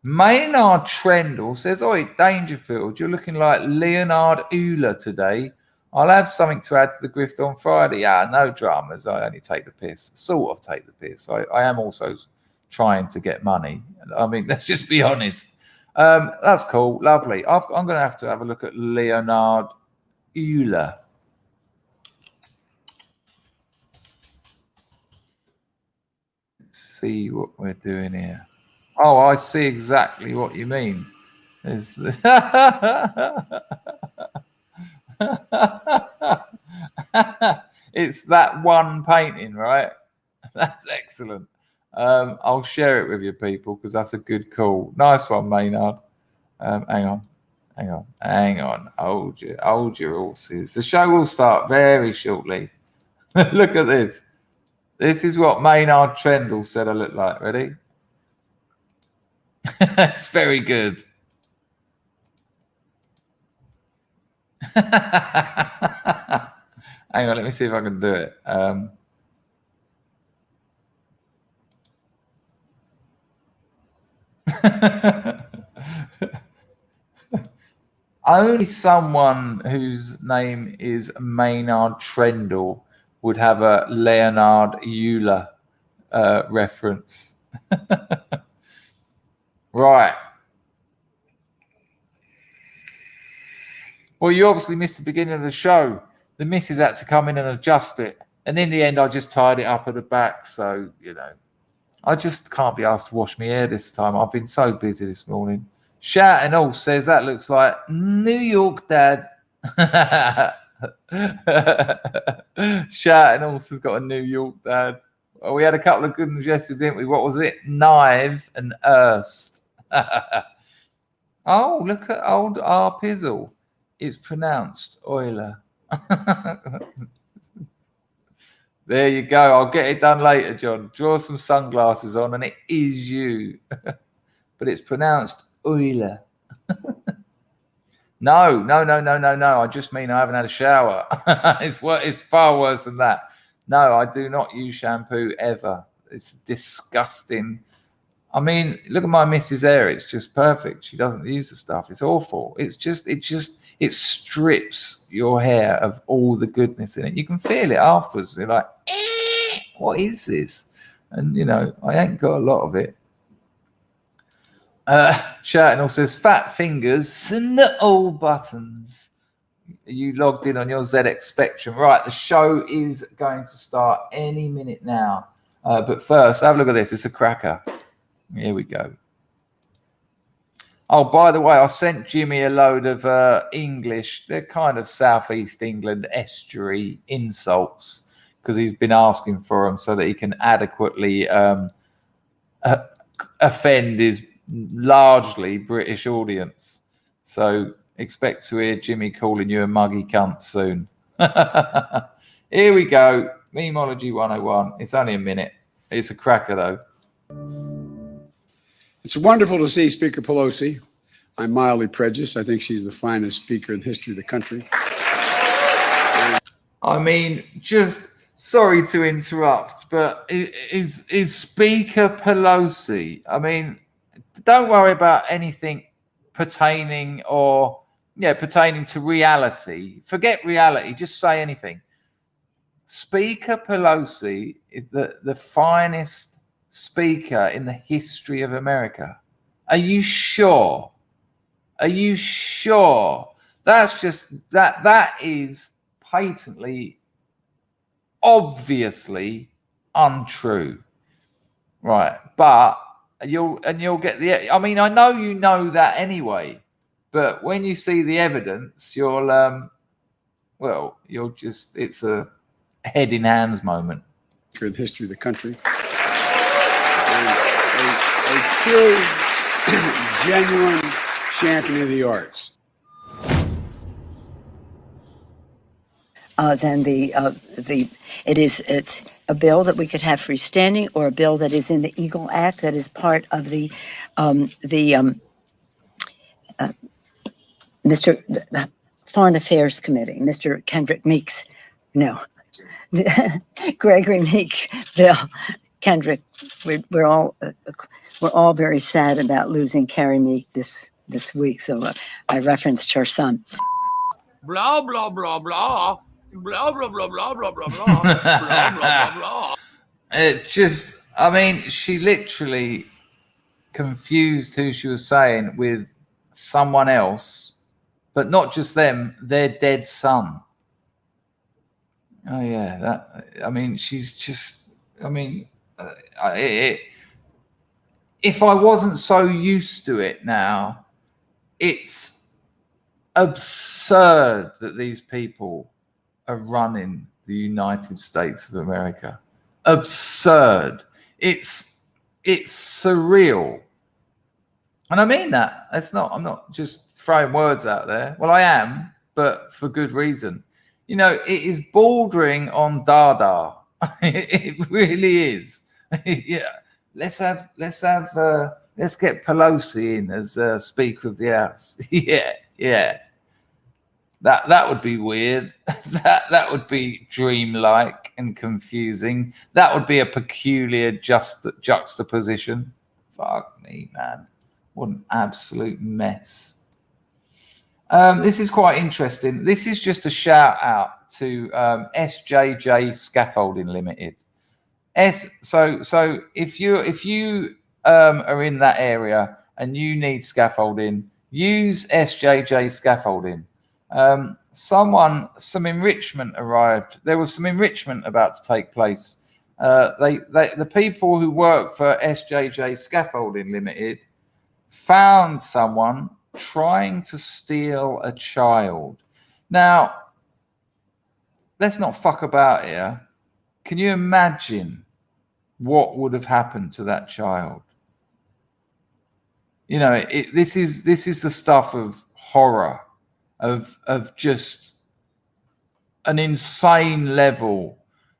Maynard Trendle says, oi, Dangerfield, you're looking like Leonard Euler today. I'll have something to add to the grift on Friday. No dramas. I only take the piss. Sort of take the piss. I am also trying to get money. I mean, let's just be honest. That's cool. Lovely. I'm going to have a look at Leonard Euler. Let's see what we're doing here. Oh, I see exactly what you mean. It's that one painting, right? That's excellent. I'll share it with you people because that's a good call. Nice one, Maynard. Hang on. Hold your horses. The show will start very shortly. Look at this. This is what Maynard Trendle said I look like. Ready? It's very good. Hang on, let me see if I can do it. Only someone whose name is Maynard Trendle would have a Leonard Euler reference. Right. Well, you obviously missed the beginning of the show. The missus had to come in and adjust it. And in the end, I just tied it up at the back. So, you know, I just can't be asked to wash my hair this time. I've been so busy this morning. Shout and all says that looks like New York Dad. Shout and all has got a New York Dad. Well, we had a couple of good ones yesterday, didn't we? What was it? Knive and Erst. Oh, look at old R. Pizzle. It's pronounced Euler. There you go. I'll get it done later, John. Draw some sunglasses on, and it is you. But it's pronounced Euler. No. I just mean I haven't had a shower. It's far worse than that. No, I do not use shampoo ever. It's disgusting. I mean, look at my missus' hair. It's just perfect. She doesn't use the stuff. It's awful. It strips your hair of all the goodness in it. You can feel it afterwards. You're like, what is this? And, you know, I ain't got a lot of it. Shartnell says, fat fingers, no buttons. Are you logged in on your ZX Spectrum? Right, the show is going to start any minute now. But first, have a look at this. It's a cracker. Here we go. Oh, by the way, I sent Jimmy a load of English, they're kind of Southeast England estuary insults, because he's been asking for them so that he can adequately offend his largely British audience. So expect to hear Jimmy calling you a muggy cunt soon. Here we go. Memology 101. It's only a minute. It's a cracker, though. It's wonderful to see Speaker Pelosi. I'm mildly prejudiced. I think she's the finest speaker in the history of the country. I mean, just sorry to interrupt, but is Speaker Pelosi, I mean, don't worry about anything pertaining to reality. Forget reality. Just say anything. Speaker Pelosi is the finest speaker in the history of America. Are you sure? Are you sure? That's just that is patently, obviously untrue. Right. But you'll get the, I mean, I know you know that anyway, but when you see the evidence, you'll just, it's a head in hands moment. For the history of the country. A true, genuine champion of the arts. Then it's a bill that we could have freestanding, or a bill that is in the Eagle Act that is part of the Foreign Affairs Committee, Mr. Kendrick Meeks, no, Gregory Meeks bill. Kendrick, we're all very sad about losing Carrie Meek this week, so I referenced her son. Blah blah blah blah. Blah blah blah blah blah blah blah blah blah blah. It just, I mean, she literally confused who she was saying with someone else, but not just them, their dead son. Oh yeah, that, I mean, she's just, I mean, if I wasn't so used to it now, it's absurd that these people are running the United States of America. Absurd. It's surreal. And I mean that. I'm not just throwing words out there. Well, I am, but for good reason. You know, it is bordering on Dada. It really is. Yeah. Let's get Pelosi in as Speaker of the House. Yeah. That would be weird. that would be dreamlike and confusing. That would be a peculiar juxtaposition. Fuck me, man. What an absolute mess. This is quite interesting. This is just a shout out to SJJ Scaffolding Limited. So if you are in that area and you need scaffolding, use SJJ Scaffolding. Some enrichment arrived. There was some enrichment about to take place. The people who work for SJJ Scaffolding Limited found someone trying to steal a child. Now, let's not fuck about here. Can you imagine what would have happened to that child? You know, this is the stuff of horror, of just an insane level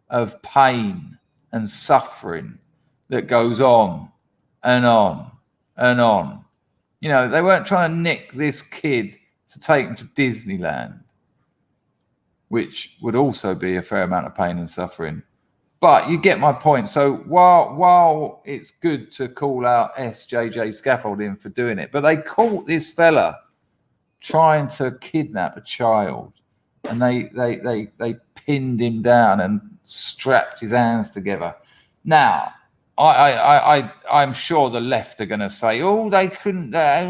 of pain and suffering that goes on and on and on. You know, they weren't trying to nick this kid to take him to Disneyland, which would also be a fair amount of pain and suffering. But you get my point. So while it's good to call out SJJ Scaffolding for doing it, but they caught this fella trying to kidnap a child, and they pinned him down and strapped his hands together. Now, I'm sure the left are going to say, "Oh, they couldn't." Yeah,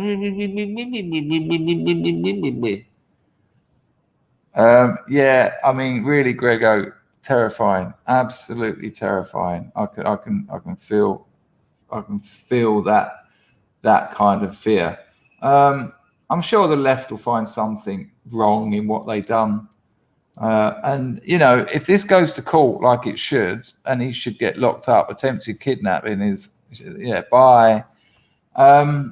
I mean, really, Grego, terrifying, absolutely terrifying. I can feel that kind of fear. I'm sure the left will find something wrong in what they've done. And, you know, if this goes to court like it should, and he should get locked up, attempted kidnapping is, yeah, bye. But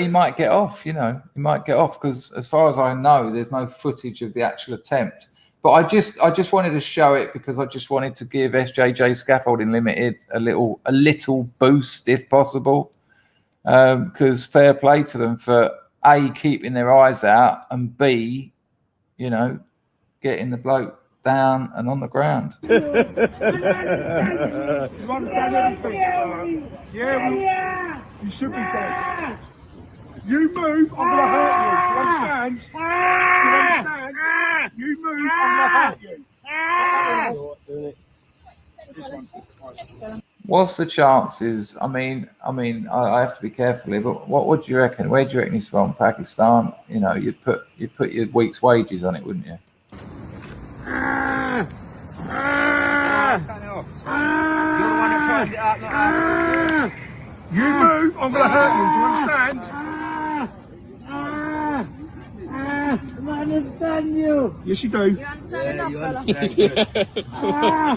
he might get off, you know, he might get off because as far as I know, there's no footage of the actual attempt. But I just wanted to show it because I just wanted to give SJJ Scaffolding Limited a little boost if possible. Because fair play to them for A, keeping their eyes out, and B, you know, getting the bloke down and on the ground. You understand everything? Yeah, you should be dead. You move, I'm gonna hurt you. Do you understand? Do you understand? You move, I'm gonna hurt you. What's the chances? I mean, I have to be careful here, but what do you reckon? Where do you reckon he's from? Pakistan? You know, you'd put your week's wages on it, wouldn't you? You're the one that tried to get out, not us. You move, I'm gonna hurt you. Do you understand? I understand you. Yes, you do. You understand.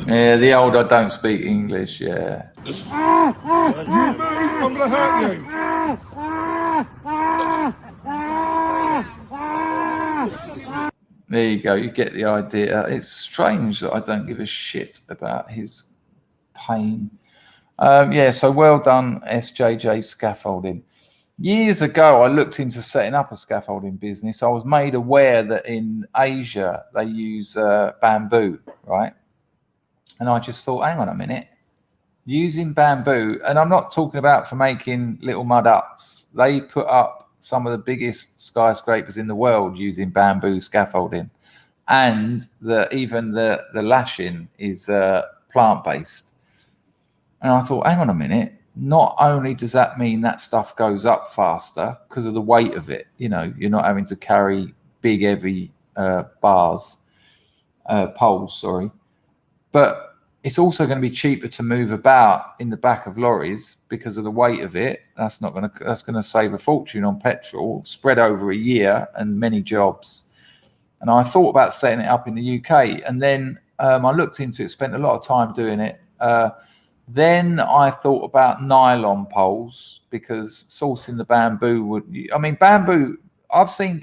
Yeah, the old I don't speak English. Yeah. You move, I'm gonna hurt you. There you go. You get the idea. It's strange that I don't give a shit about his pain. Yeah, so well done, SJJ Scaffolding. Years ago, I looked into setting up a scaffolding business. I was made aware that in Asia, they use bamboo, right? And I just thought, hang on a minute, using bamboo, and I'm not talking about for making little mud huts. They put up some of the biggest skyscrapers in the world using bamboo scaffolding. And even the lashing is plant-based. And I thought, hang on a minute, not only does that mean that stuff goes up faster because of the weight of it, you know, you're not having to carry big, heavy poles, but it's also going to be cheaper to move about in the back of lorries because of the weight of it. That's going to save a fortune on petrol, spread over a year and many jobs. And I thought about setting it up in the UK, and then I looked into it, spent a lot of time doing it. Then I thought about nylon poles because sourcing the bamboo bamboo, I've seen,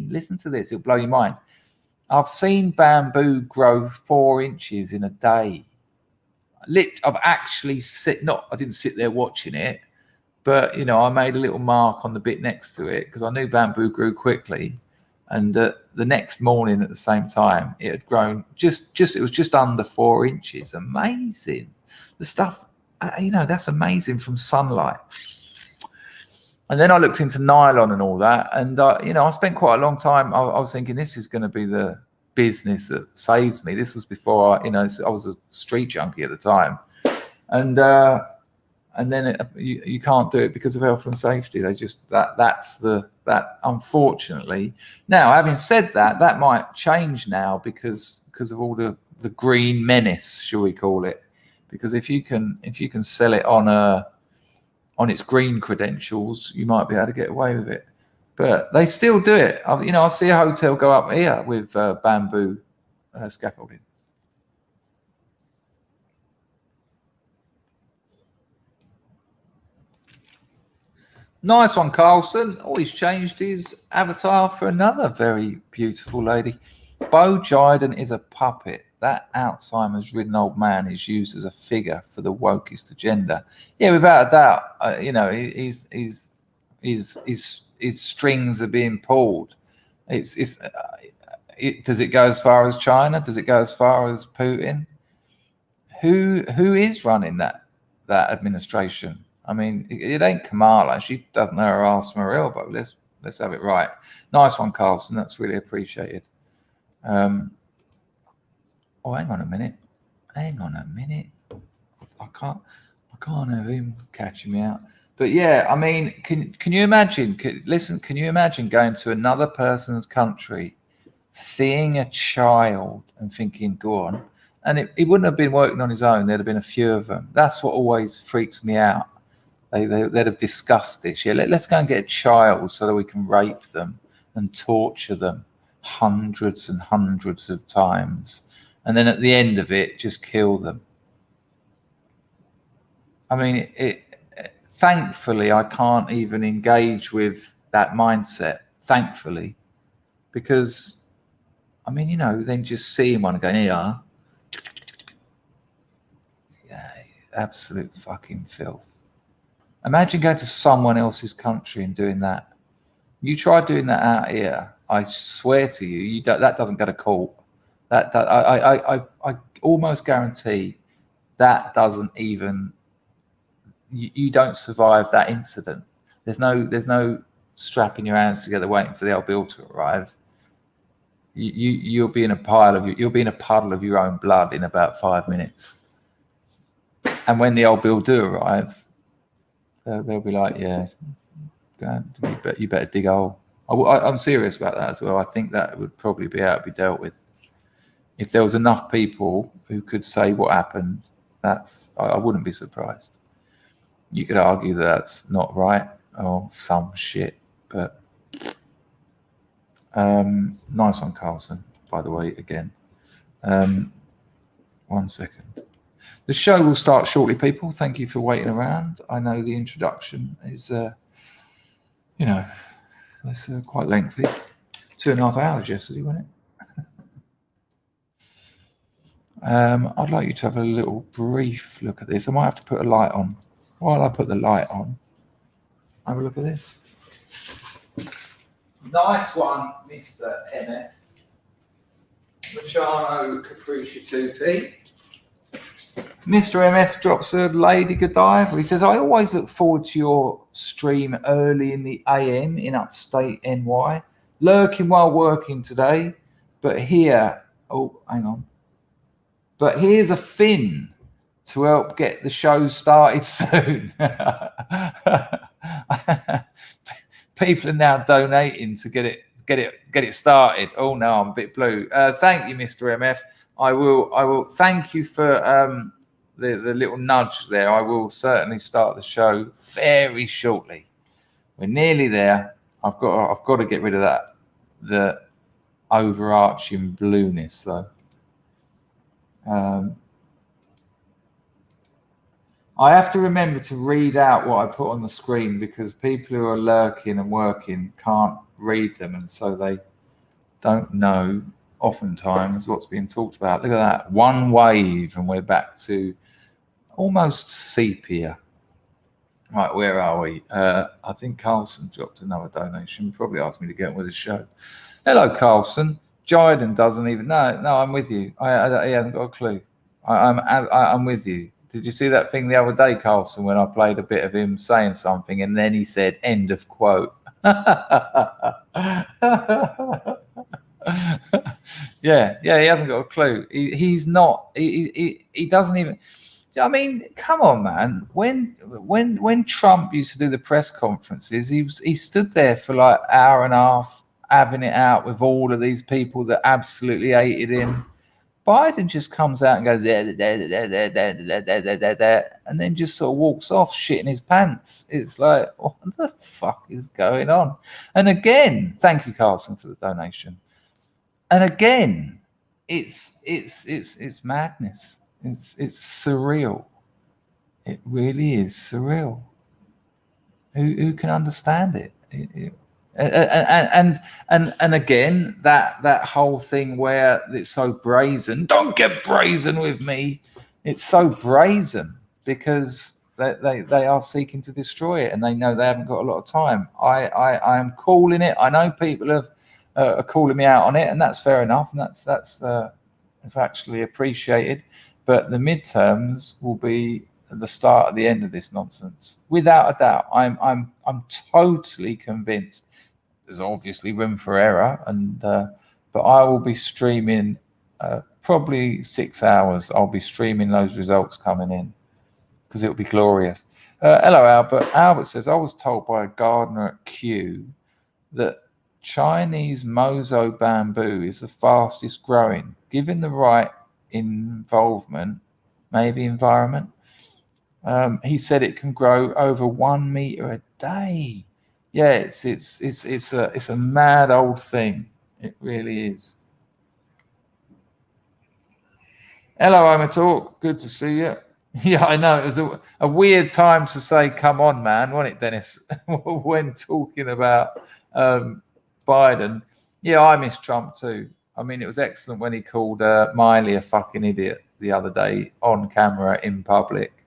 listen to this, it'll blow your mind. I've seen bamboo grow 4 inches in a day. I've actually I didn't sit there watching it, but, you know, I made a little mark on the bit next to it because I knew bamboo grew quickly. And the next morning at the same time, it had grown it was just under 4 inches. Amazing. The stuff, that's amazing from sunlight. And then I looked into nylon and all that. And, I spent quite a long time. I was thinking this is going to be the business that saves me. This was before, I was a street junkie at the time. And then you can't do it because of health and safety. They just, that's unfortunately. Now, having said that, that might change now because of all the green menace, shall we call it? Because if you can sell it on its green credentials, you might be able to get away with it. But they still do it. I see a hotel go up here with bamboo scaffolding. Nice one, Carlson. Always changed his avatar for another very beautiful lady. Bo Jiden is a puppet. That Alzheimer's-ridden old man is used as a figure for the wokest agenda. Yeah, without a doubt. His strings are being pulled. Does it go as far as China? Does it go as far as Putin? Who is running that administration? I mean, it ain't Kamala. She doesn't know her ass from her elbow. Let's have it right. Nice one, Carlson. That's really appreciated. Hang on a minute. I can't have him catching me out. But yeah, I mean, can you imagine? Can you imagine going to another person's country, seeing a child and thinking, go on? And he wouldn't have been working on his own. There'd have been a few of them. That's what always freaks me out. They'd have discussed this. Yeah, let's go and get a child so that we can rape them and torture them hundreds and hundreds of times. And then at the end of it, just kill them. I mean, thankfully, I can't even engage with that mindset, thankfully, because, I mean, then just seeing one and going, yeah, absolute fucking filth. Imagine going to someone else's country and doing that. You try doing that out here, I swear to you, that doesn't go to court. I almost guarantee that doesn't even. You don't survive that incident. There's no strapping your hands together waiting for the old bill to arrive. You'll be in a puddle of your own blood in about 5 minutes. And when the old bill do arrive, they'll be like, yeah, you better dig a hole. I'm serious about that as well. I think that would probably be able to be dealt with. If there was enough people who could say what happened, I wouldn't be surprised. You could argue that that's not right or some shit, but nice one, Carlson, by the way, again. 1 second. The show will start shortly, people. Thank you for waiting around. I know the introduction is, it's quite lengthy. 2.5 hours yesterday, wasn't it? I'd like you to have a little brief look at this. I might have to put a light on. While I put the light on, have a look at this. Nice one, Mr. MF. Luciano Capriccia Tutti. Mr. MF drops a lady good dive. He says, I always look forward to your stream early in the AM in upstate NY. Lurking while working today, but here, but here's a fin to help get the show started soon. People are now donating to get it started. Oh no, I'm a bit blue. Thank you, Mr. MF. I will thank you for the little nudge there. I will certainly start the show very shortly. We're nearly there. I've got to get rid of the overarching blueness though. I have to remember to read out what I put on the screen because people who are lurking and working can't read them, and so they don't know oftentimes what's being talked about. Look at that. One wave and we're back to almost sepia. Right, where are we? I think Carlson dropped another donation. Probably asked me to get on with the show. Hello, Carlson. Jiden doesn't even know. No, I'm with you. He hasn't got a clue. I'm with you. Did you see that thing the other day, Carlson, when I played a bit of him saying something and then he said, end of quote? Yeah, he hasn't got a clue. He's not. He doesn't even. I mean, come on, man. When Trump used to do the press conferences, he stood there for like an hour and a half, having it out with all of these people that absolutely hated him. Biden just comes out and goes and then just sort of walks off, shitting his pants. It's like, what the fuck is going on? And again, thank you, Carlson, for the donation. And again, it's madness. It's surreal. It really is surreal. Who can understand it? And again, that whole thing where it's so brazen. Don't get brazen with me. It's so brazen because they are seeking to destroy it, and they know they haven't got a lot of time. I am calling it. I know people are calling me out on it, and that's fair enough, and that's actually appreciated. But the midterms will be the start of the end of this nonsense, without a doubt. I'm totally convinced. There's obviously room for error, and but I will be streaming probably 6 hours. I'll be streaming those results coming in because it'll be glorious. Hello, Albert. Albert says, I was told by a gardener at Kew that Chinese mozo bamboo is the fastest growing, given the right involvement, maybe environment. He said it can grow over 1 meter a day. Yeah, it's a mad old thing. It really is. Hello, Talk. Good to see you. Yeah, I know. It was a weird time to say, come on, man, wasn't it, Dennis? When talking about Biden. Yeah, I miss Trump too. I mean, it was excellent when he called Miley a fucking idiot the other day on camera in public.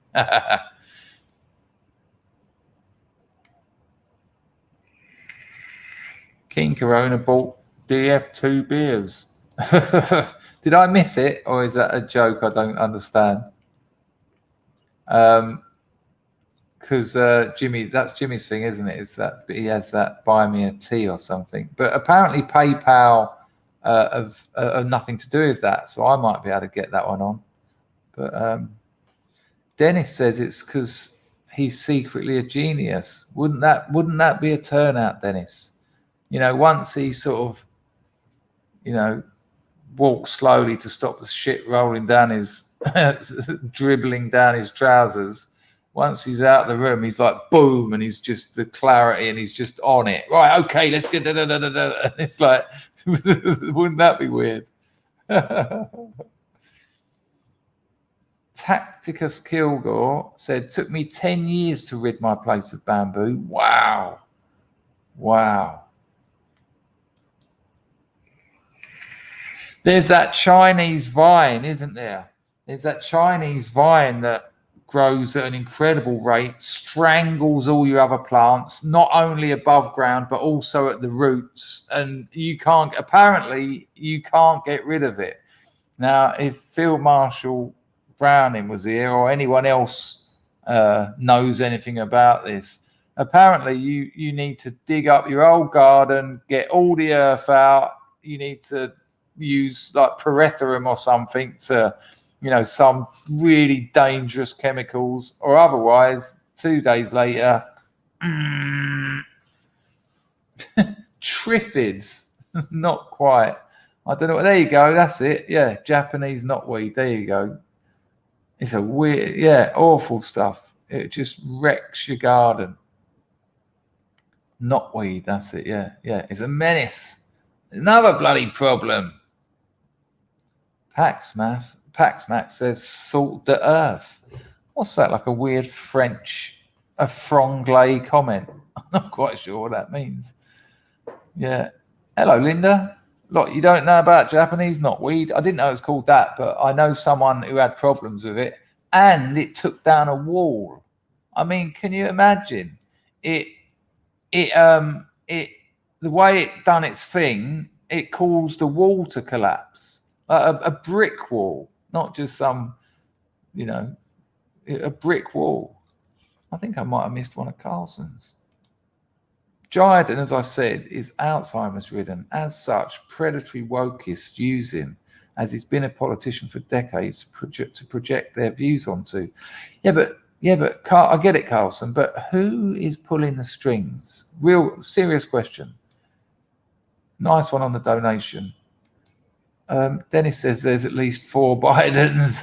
King Corona bought DF2 beers. Did I miss it, or is that a joke I don't understand? Because Jimmy, that's Jimmy's thing, isn't it? Is that he has that buy me a tea or something? But apparently PayPal have nothing to do with that, so I might be able to get that one on. But Dennis says it's because he's secretly a genius. Wouldn't that be a turnout, Dennis? You know, once he sort of, you know, walks slowly to stop the shit rolling down his, dribbling down his trousers. Once he's out of the room, he's like, boom, and he's just the clarity and he's just on it. Right, okay, let's get da-da-da-da-da. It's like, wouldn't that be weird? Tacticus Kilgore said, took me 10 years to rid my place of bamboo. Wow. There's that Chinese vine, isn't there? There's that Chinese vine that grows at an incredible rate, strangles all your other plants, not only above ground, but also at the roots. And apparently you can't get rid of it. Now, if Field Marshal Browning was here, or anyone else knows anything about this, apparently you need to dig up your old garden, get all the earth out. You need to use like pyrethrum or something to, you know, some really dangerous chemicals, or otherwise 2 days later, triffids. Not quite. I don't know. There you go. That's it. Yeah, Japanese knotweed. There you go. It's a weird, yeah, awful stuff. It just wrecks your garden. Knotweed. That's it. Yeah. It's a menace. Another bloody problem. Paxmax says salt the earth. What's that? Like a weird French, a franglais comment. I'm not quite sure what that means. Yeah. Hello, Linda. Look, you don't know about Japanese knotweed? I didn't know it was called that, but I know someone who had problems with it, and it took down a wall. I mean, can you imagine it? The way it done its thing, it caused a wall to collapse, a brick wall, not just some, a brick wall. I think I might have missed one of Carlson's. Dryden, as I said, is Alzheimer's ridden. As such, predatory wokists use him, as he's been a politician for decades, to project their views onto. Yeah, but I get it, Carlson, but who is pulling the strings? Real serious question. Nice one on the donation. Dennis says there's at least 4 Bidens.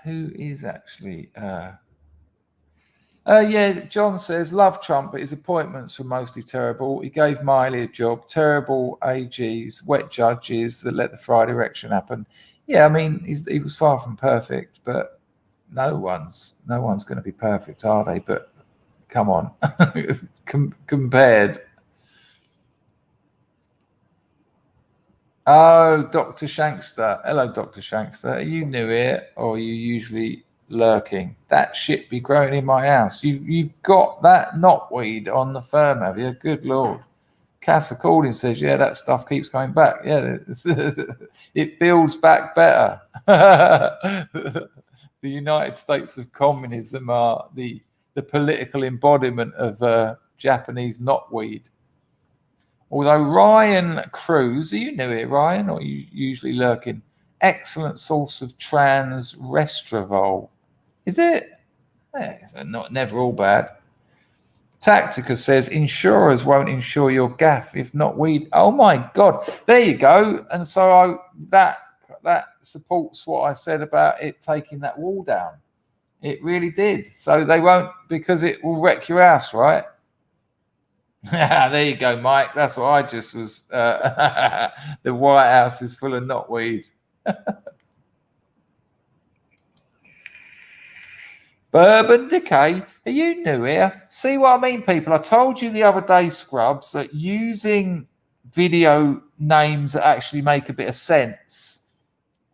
Who is actually... yeah, John says, love Trump, but his appointments were mostly terrible. He gave Miley a job, terrible AGs, wet judges that let the Friday election happen. Yeah, I mean, he was far from perfect, but no one's going to be perfect, are they? But come on, compared. Oh, Dr. Shankster. Hello, Dr. Shankster. Are you new here, or are you usually lurking? That shit be growing in my house. You've got that knotweed on the firm, have you? Good Lord. Cass According says, yeah, that stuff keeps coming back. Yeah, it builds back better. The United States of Communism are the political embodiment of Japanese knotweed. Although Ryan Cruz, are you new here, Ryan, or are you usually lurking? Excellent source of trans Restravol. Is it? Never all bad. Tactica says insurers won't insure your gaff if not weed. Oh my God! There you go. And so that supports what I said about it taking that wall down. It really did. So they won't, because it will wreck your house, right? There you go, Mike. That's what I just was. The White House is full of knotweed. Bourbon Decay, are you new here? See what I mean, people? I told you the other day, Scrubs, that using video names that actually make a bit of sense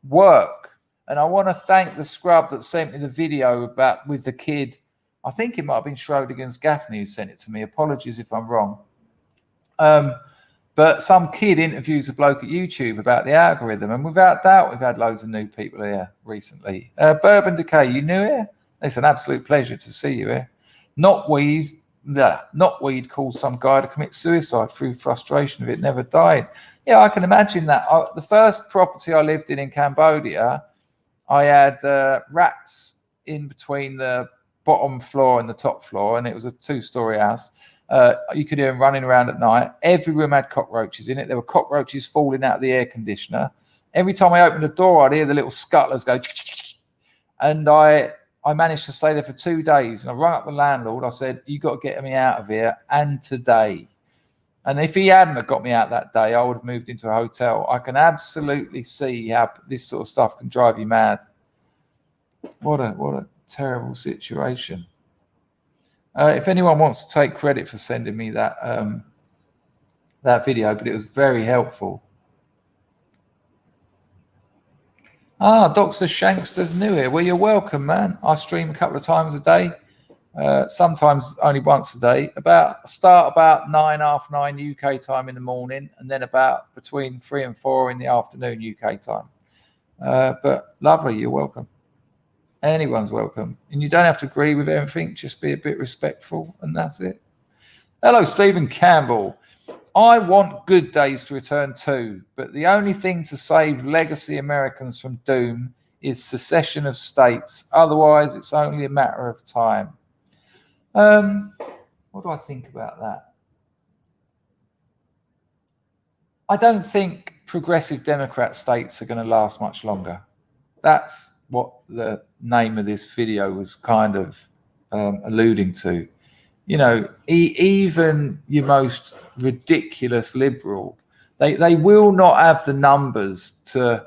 work. And I want to thank the Scrub that sent me the video with the kid. I think it might have been Schrodinger's Gaffney who sent it to me. Apologies if I'm wrong. But some kid interviews a bloke at YouTube about the algorithm. And without doubt, we've had loads of new people here recently. Bourbon Decay, you new here? It's an absolute pleasure to see you here. Knotweed caused some guy to commit suicide through frustration if it never died. Yeah, I can imagine that. The first property I lived in Cambodia, I had rats in between the bottom floor and the top floor, and it was a 2-story house. You could hear them running around at night. Every room had cockroaches in it. There were cockroaches falling out of the air conditioner. Every time I opened the door, I'd hear the little scuttlers go. And I managed to stay there for 2 days. And I rang up the landlord. I said, you got to get me out of here, and today. And if he hadn't have got me out that day, I would have moved into a hotel. I can absolutely see how this sort of stuff can drive you mad. What a terrible situation. If anyone wants to take credit for sending me that video, but it was very helpful. Dr. Shankster's new here. Well, you're welcome, man. I stream a couple of times a day, sometimes only once a day. Start about 9, half 9 UK time in the morning, and then about between 3 and 4 in the afternoon UK time. But lovely, you're welcome. Anyone's welcome. And you don't have to agree with everything, just be a bit respectful, and that's it. Hello, Stephen Campbell. I want good days to return too, but the only thing to save legacy Americans from doom is secession of states. Otherwise, it's only a matter of time. What do I think about that? I don't think progressive Democrat states are going to last much longer. That's what the name of this video was kind of alluding to. You know, even your most ridiculous liberal, they will not have the numbers to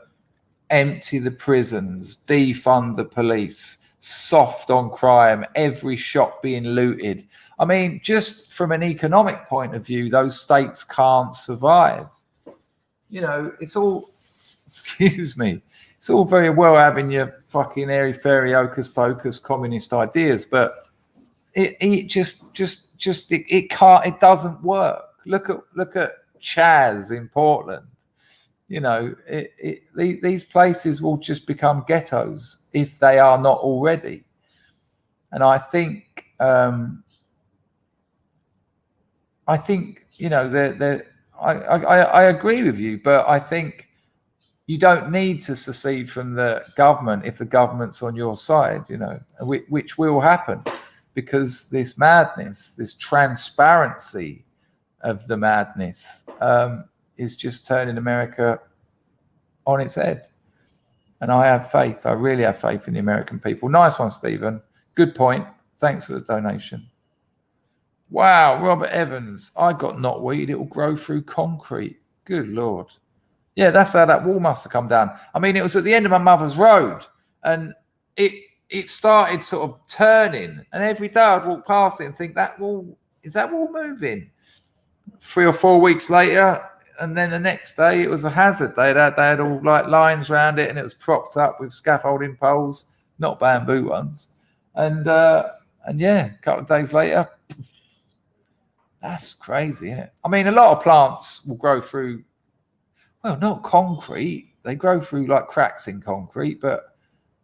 empty the prisons, defund the police, soft on crime, every shop being looted. I mean, just from an economic point of view, those states can't survive. You know, it's all, excuse me, it's all very well having your fucking airy fairy hocus pocus communist ideas, but it can't, it doesn't work. Look at Chaz in Portland. You know, these places will just become ghettos if they are not already. And I think you know, I agree with you, but I think you don't need to secede from the government if the government's on your side, you know, which will happen, because this madness, this transparency of the madness is just turning America on its head. And I have faith. I really have faith in the American people. Nice one, Stephen. Good point. Thanks for the donation. Wow, Robert Evans. I got knotweed. It will grow through concrete. Good Lord. Yeah, that's how that wall must have come down. I mean, it was at the end of my mother's road, and it started sort of turning, and every day I'd walk past it and think, is that wall moving? 3 or 4 weeks later, and then the next day it was a hazard. They had all like lines around it, and it was propped up with scaffolding poles, not bamboo ones. And yeah, a couple of days later, that's crazy, isn't it? I mean, a lot of plants will grow through, well, not concrete. They grow through like cracks in concrete, but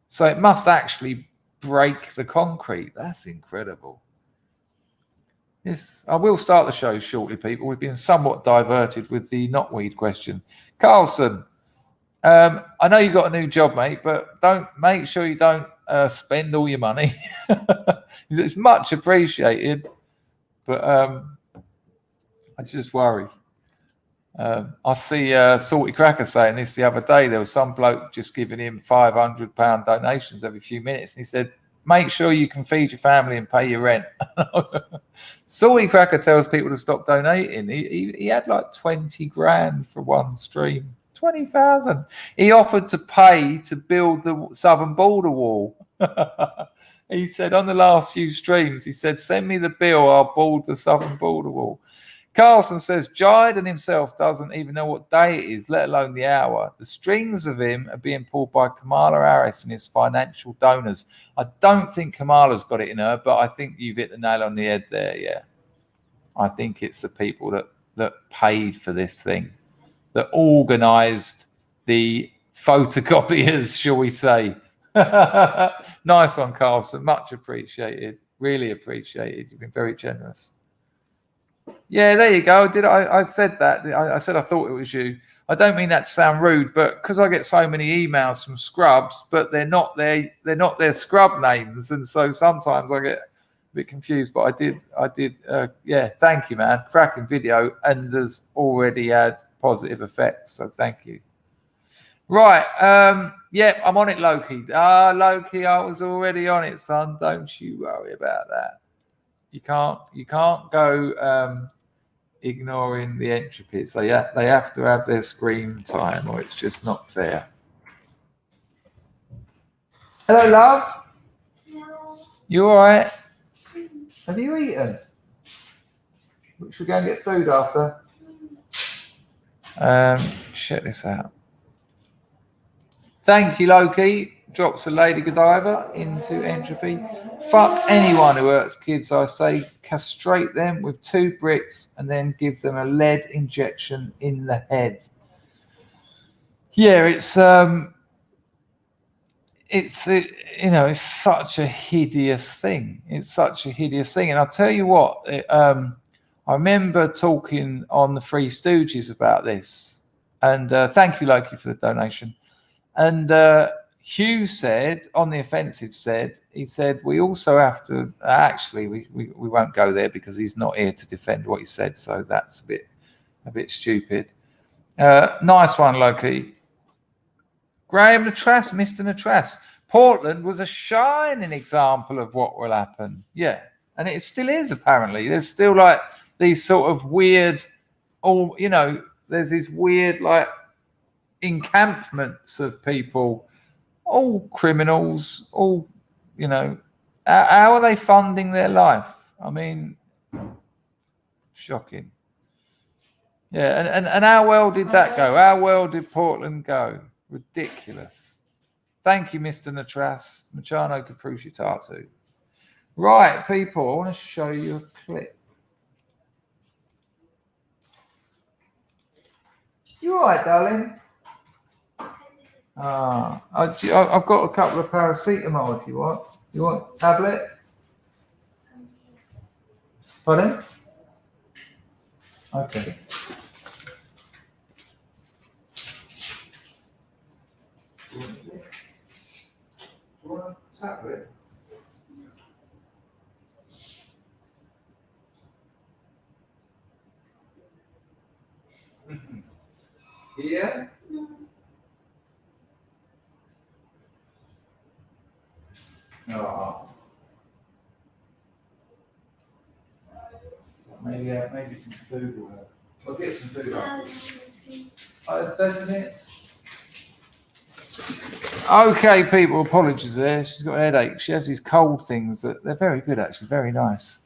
so it must actually break the concrete. That's incredible. Yes, I will start the show shortly, people. We've been somewhat diverted with the knotweed question. Carlson, I know you got a new job, mate, but make sure you don't spend all your money. It's much appreciated, but I just worry. I see Salty Cracker saying this the other day. There was some bloke just giving him £500 donations every few minutes, and he said, make sure you can feed your family and pay your rent. Salty Cracker tells people to stop donating. He had like 20 grand for one stream. 20,000. He offered to pay to build the southern border wall. He said on the last few streams, he said, send me the bill, I'll build the southern border wall. Carlson says Jiden himself doesn't even know what day it is, let alone the hour. The strings of him are being pulled by Kamala Harris and his financial donors. I don't think Kamala's got it in her, but I think you've hit the nail on the head there, yeah. I think it's the people that paid for this thing, that organised the photocopiers, shall we say. Nice one, Carlson. Much appreciated. Really appreciated. You've been very generous. Yeah, there you go. I said that. I said I thought it was you. I don't mean that to sound rude, but because I get so many emails from scrubs, but they're not their scrub names, and so sometimes I get a bit confused. But I did. Yeah, thank you, man. Cracking video, and has already had positive effects. So thank you. Right. Yeah, I'm on it, Loki. Loki, I was already on it, son. Don't you worry about that. You can't go ignoring the entropies. They have to have their screen time, or it's just not fair. Hello, love. No. You all right? Have you eaten? Should we go and get food after? Check this out. Thank you, Loki. Drops a Lady Godiva into entropy. Fuck anyone who hurts kids, I say. Castrate them with 2 bricks and then give them a lead injection in the head. Yeah, it's such a hideous thing. It's such a hideous thing. And I'll tell you what, I remember talking on the Three Stooges about this. And thank you, Loki, for the donation. And Hugh said, on the offensive he said, we also have to, actually, we won't go there because he's not here to defend what he said. So that's a bit stupid. Nice one, Loki. Graham Natras, Mr. Natras. Portland was a shining example of what will happen. Yeah. And it still is, apparently. There's still like these sort of weird, there's these weird like encampments of people, all criminals, all, how are they funding their life? I mean, shocking. Yeah, and how well did that go? How well did Portland go? Ridiculous. Thank you, Mr. Natras. Machano Capruscitatu. Right, people, I want to show you a clip. You all right, darling? I've got a couple of paracetamol if you want. You want a tablet? Pardon? Okay. Do you want a tablet? Here? Oh. Maybe some food will help. I'll get some food up. 30 minutes. Okay, people, apologies there. She's got a headache. She has these cold things that they're very good, actually, very nice.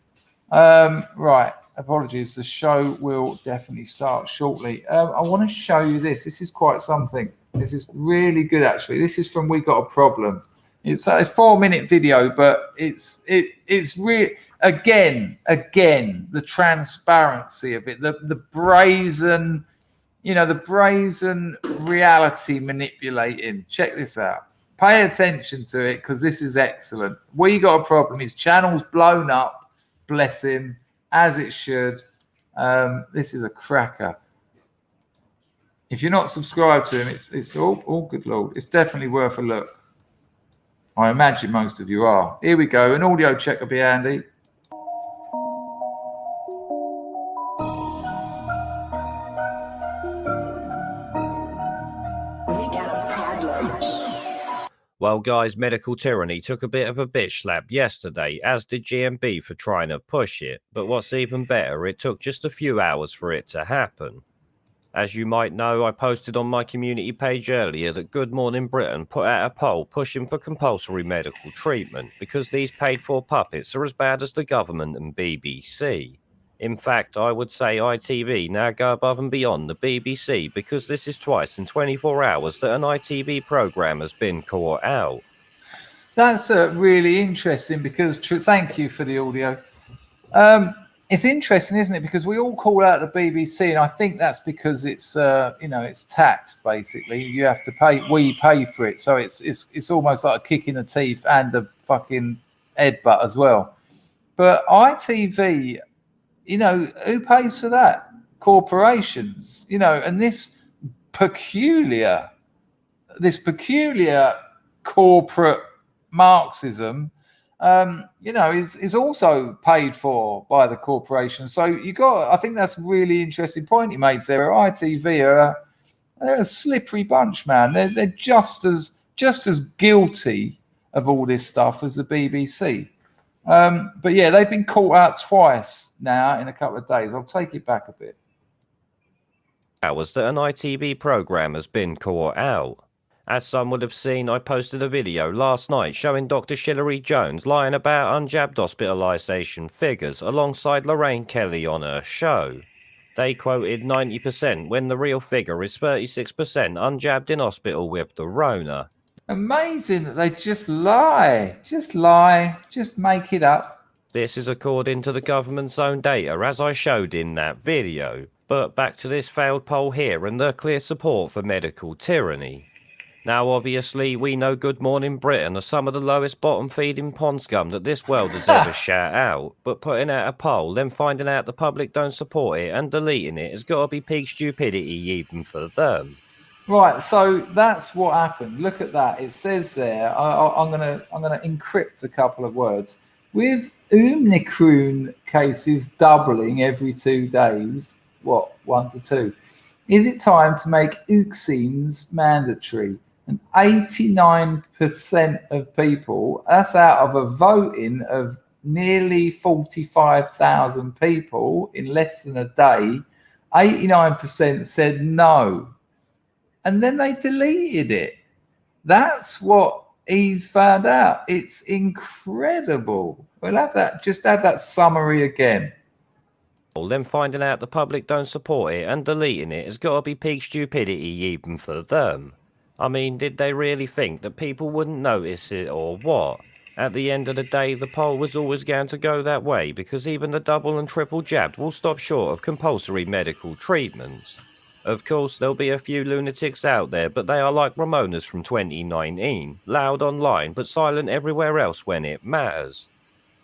Right, apologies. The show will definitely start shortly. I want to show you this. This is quite something. This is really good, actually. This is from We Got a Problem. It's a 4-minute video, but it's really again the transparency of it, the brazen, the brazen reality manipulating. Check this out. Pay attention to it because this is excellent. We Got a Problem. His channel's blown up. Bless him, as it should. This is a cracker. If you're not subscribed to him, it's all good Lord. It's definitely worth a look. I imagine most of you are. Here we go. An audio check will be handy. Well, guys, medical tyranny took a bit of a bitch slap yesterday, as did GMB for trying to push it. But what's even better, it took just a few hours for it to happen. As you might know, I posted on my community page earlier that Good Morning Britain put out a poll pushing for compulsory medical treatment because these paid-for puppets are as bad as the government and BBC. In fact, I would say ITV now go above and beyond the BBC because this is twice in 24 hours that an ITV programme has been caught out. That's really interesting because, thank you for the audio. It's interesting, isn't it? Because we all call out the BBC, and I think that's because it's it's taxed basically. You have to pay. We pay for it, so it's almost like a kick in the teeth and a fucking headbutt as well. But ITV, who pays for that? Corporations, and this peculiar corporate Marxism. Is also paid for by the corporation. So I think that's a really interesting point he made there. ITV they're a slippery bunch, man. They're just as guilty of all this stuff as the BBC. But yeah, they've been caught out twice now in a couple of days. I'll take it back a bit. Hours that an ITV programme has been caught out. As some would have seen, I posted a video last night showing Dr. Shillery Jones lying about unjabbed hospitalisation figures alongside Lorraine Kelly on her show. They quoted 90% when the real figure is 36% unjabbed in hospital with the Rona. Amazing that they just lie, just make it up. This is according to the government's own data, as I showed in that video. But back to this failed poll here and the clear support for medical tyranny. Now, obviously, we know Good Morning Britain are some of the lowest bottom-feeding pond scum that this world has ever shat out, but putting out a poll, then finding out the public don't support it and deleting it has got to be peak stupidity even for them. Right, so that's what happened. Look at that. It says there. I'm gonna encrypt a couple of words. With Omicron cases doubling every 2 days, 1 to 2? Is it time to make vaccines mandatory? And 89% of people, that's out of a voting of nearly 45,000 people in less than a day, 89% said no. And then they deleted it. That's what he's found out. It's incredible. We'll have that summary again. Then finding out the public don't support it and deleting it has got to be peak stupidity even for them. I mean, did they really think that people wouldn't notice it or what? At the end of the day, the poll was always going to go that way because even the double and triple jabbed will stop short of compulsory medical treatments. Of course, there'll be a few lunatics out there, but they are like Ramonas from 2019, loud online but silent everywhere else when it matters.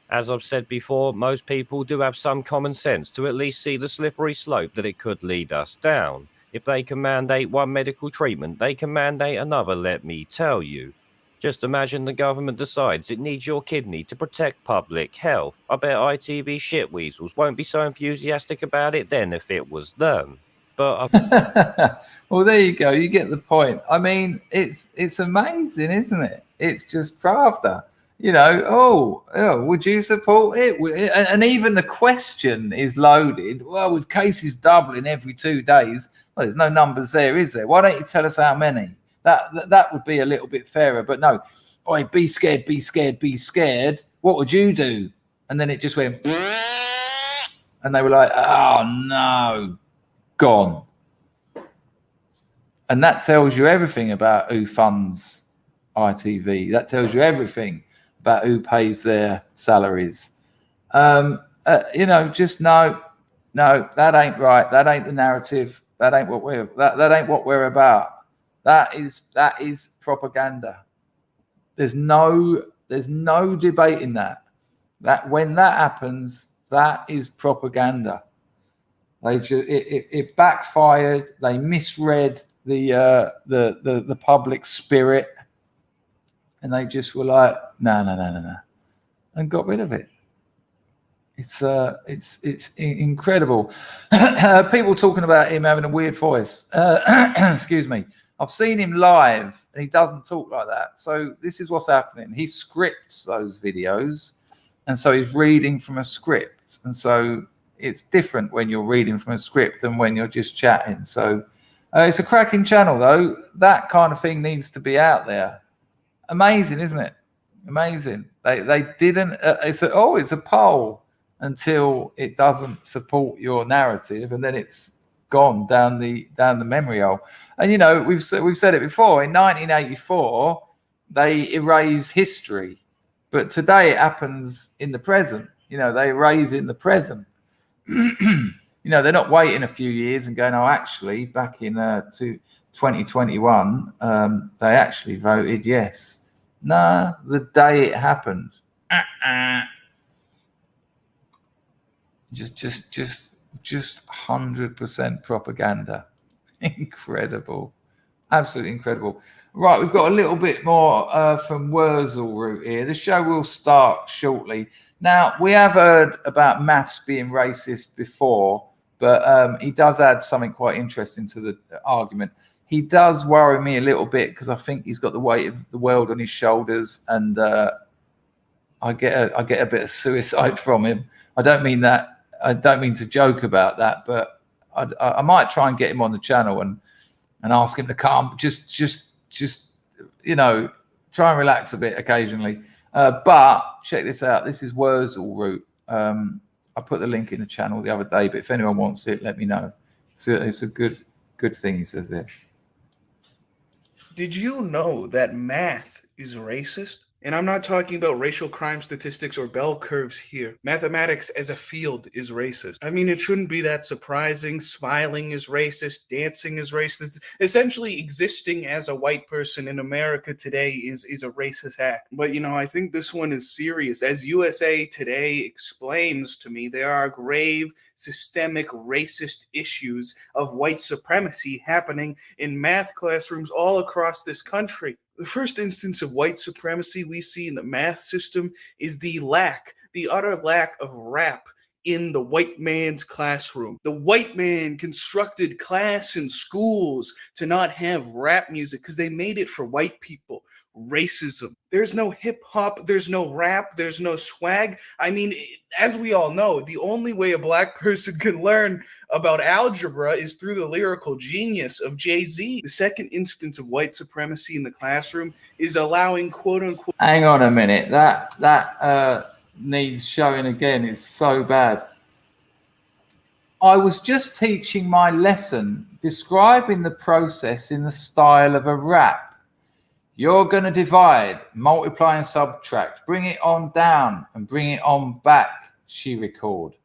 As I've said before, most people do have some common sense to at least see the slippery slope that it could lead us down. If they can mandate one medical treatment, they can mandate another, let me tell you. Just imagine the government decides it needs your kidney to protect public health. I bet ITV shitweasels won't be so enthusiastic about it then if it was them. But well, there you go. You get the point. I mean, it's amazing, isn't it? It's just Pravda. You know, oh, would you support it? And even the question is loaded. Well, with cases doubling every 2 days, well, there's no numbers there, is there? Why don't you tell us how many? That would be a little bit fairer. But no, oi, be scared, be scared, be scared. What would you do? And then it just went, and they were like, oh no, gone. And that tells you everything about who funds ITV. That tells you everything about who pays their salaries. You know, just no, that ain't right. That ain't the narrative. That ain't what we're about. That is propaganda. There's no debating that. That when that happens, that is propaganda. It backfired. They misread the public spirit, and they just were like, no, and got rid of it. It's incredible. People talking about him having a weird voice. Excuse me. I've seen him live, and he doesn't talk like that. So this is what's happening. He scripts those videos, and so he's reading from a script, and so it's different when you're reading from a script than when you're just chatting. So it's a cracking channel, though. That kind of thing needs to be out there. Amazing, isn't it? Amazing. They didn't. It's a poll until it doesn't support your narrative, and then it's gone down the memory hole. And you know, we've said it before. In 1984, they erase history, but today it happens in the present. You know, they erase in the present. You know, they're not waiting a few years and going, oh, actually, back in 2021, they actually voted yes. Nah, the day it happened. Just 100% propaganda. Incredible. Absolutely incredible. Right, we've got a little bit more from Wurzel Root here. The show will start shortly. Now, we have heard about maths being racist before, but he does add something quite interesting to the argument. He does worry me a little bit because I think he's got the weight of the world on his shoulders, and I get a bit of suicide from him. I don't mean to joke about that, but I might try and get him on the channel and ask him to calm, just you know, try and relax a bit occasionally. But check this out. This is Wurzel Root. I put the link in the channel the other day, but if anyone wants it, let me know. So it's a good thing, he says there. Did you know that math is racist? And I'm not talking about racial crime statistics or bell curves here. Mathematics as a field is racist. I mean, it shouldn't be that surprising. Smiling is racist. Dancing is racist. Essentially, existing as a white person in America today is a racist act. But, you know, I think this one is serious. As USA Today explains to me, there are grave systemic racist issues of white supremacy happening in math classrooms all across this country. The first instance of white supremacy we see in the math system is the utter lack of rap in the white man's classroom. The white man constructed class and schools to not have rap music because they made it for white people. Racism. There's no hip hop, there's no rap, there's no swag. I mean, as we all know, the only way a black person can learn about algebra is through the lyrical genius of Jay-Z. The second instance of white supremacy in the classroom is allowing quote unquote. Hang on a minute. That needs showing again. It's so bad. I was just teaching my lesson, describing the process in the style of a rap. You're going to divide, multiply and subtract, bring it on down and bring it on back, she recalled.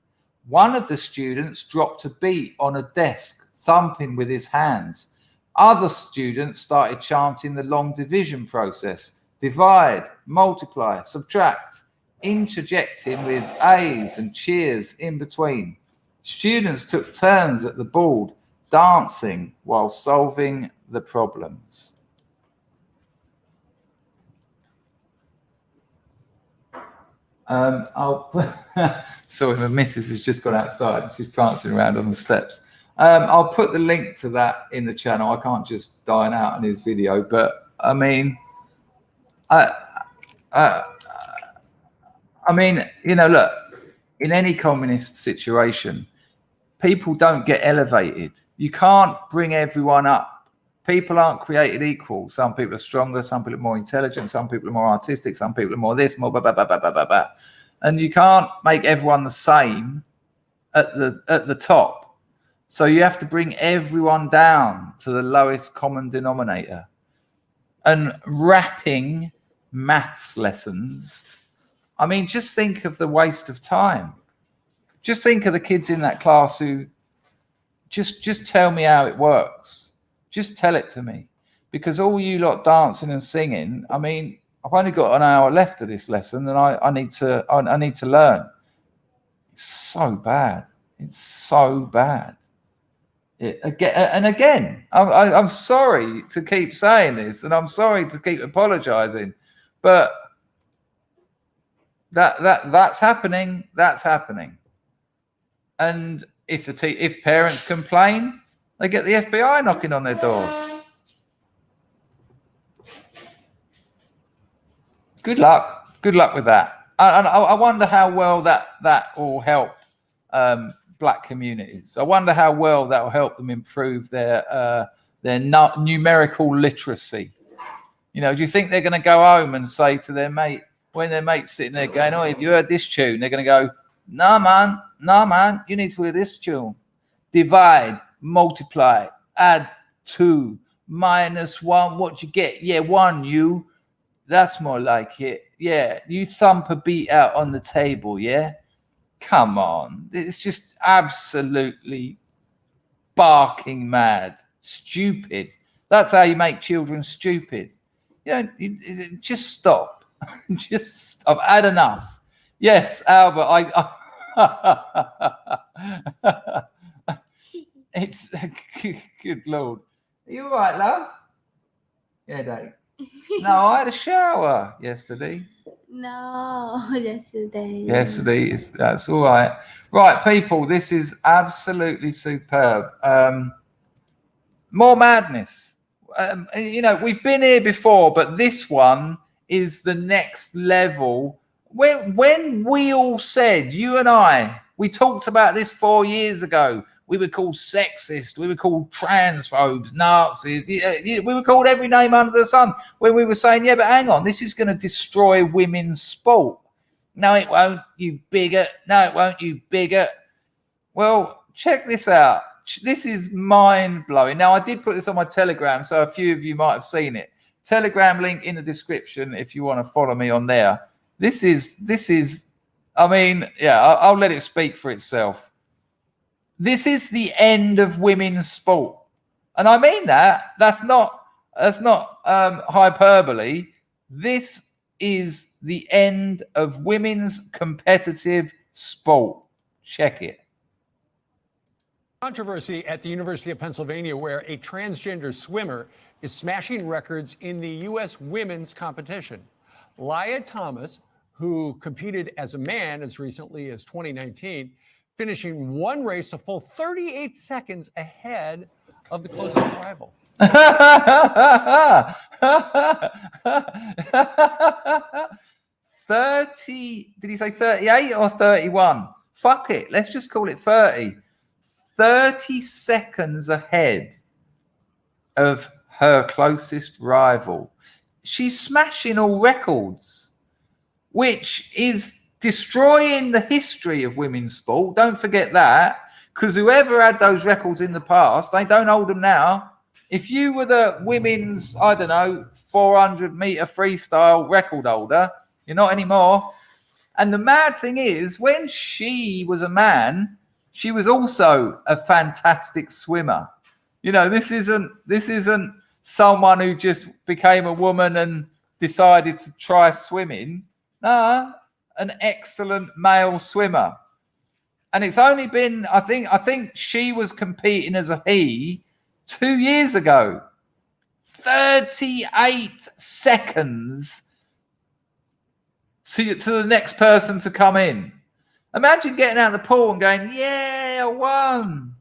One of the students dropped a beat on a desk, thumping with his hands. Other students started chanting the long division process. Divide, multiply, subtract, interjecting with A's and cheers in between. Students took turns at the board, dancing while solving the problems. Sorry, my missus has just gone outside. She's prancing around on the steps. I'll put the link to that in the channel. I can't just dine out on his video, but I mean, I mean, you know, look, in any communist situation, people don't get elevated. You can't bring everyone up. People aren't created equal. Some people are stronger, some people are more intelligent, some people are more artistic, some people are more this, more blah, blah, blah, blah, blah, blah, blah. And you can't make everyone the same at the top. So you have to bring everyone down to the lowest common denominator. And wrapping maths lessons, I mean, just think of the waste of time. Just think of the kids in that class who just tell me how it works. Just tell it to me, because all you lot dancing and singing, I mean, I've only got an hour left of this lesson and I need to learn. It's so bad. It's so bad. Again, I'm sorry to keep saying this and I'm sorry to keep apologizing, but that's happening. That's happening. And if parents complain, they get the FBI knocking on their doors. Good luck. Good luck with that. And I wonder how well that will help black communities. I wonder how well that will help them improve their numerical literacy. You know, do you think they're going to go home and say to their mate, when their mate's sitting there going, "Oh, have you heard this tune?" They're going to go, "No, man, you need to hear this tune. Divide, multiply, add 2, minus 1, what you get? Yeah, 1, you. That's more like it. Yeah, you thump a beat out on the table, yeah? Come on. It's just absolutely barking mad. Stupid. That's how you make children stupid. You know, just stop. Just stop. I've had enough. Yes, Albert, it's good Lord. Are you all right, love? Yeah, Dave. No, I had a shower yesterday. No, yesterday. Yesterday, that's all right. Right, people, this is absolutely superb. More madness. You know, we've been here before, but this one is the next level. When we all said, you and I, we talked about this 4 years ago. We were called sexist. We were called transphobes, Nazis. We were called every name under the sun when we were saying, yeah, but hang on, this is going to destroy women's sport. No, it won't, you bigot. No, it won't, you bigot. Well, check this out. This is mind-blowing. Now, I did put this on my Telegram, so a few of you might have seen it. Telegram link in the description if you want to follow me on there. This is, I mean, yeah, I'll let it speak for itself. This is the end of women's sport. And I mean that. That's not hyperbole. This is the end of women's competitive sport. Check it. Controversy at the University of Pennsylvania, where a transgender swimmer is smashing records in the U.S. women's competition. Lia Thomas, who competed as a man as recently as 2019, finishing one race a full 38 seconds ahead of the closest rival. 30, did he say 38 or 31? Fuck it, let's just call it 30. 30 seconds ahead of her closest rival. She's smashing all records, which is destroying the history of women's sport. Don't forget that. because whoever had those records in the past, they don't hold them now. If you were the women's, I don't know, 400-meter freestyle record holder, you're not anymore. And the mad thing is, when she was a man, she was also a fantastic swimmer. You know, this isn't someone who just became a woman and decided to try swimming. No, an excellent male swimmer. And it's only been, I think she was competing as a he 2 years ago. 38 seconds to the next person to come in. Imagine getting out of the pool and going, yeah, I won.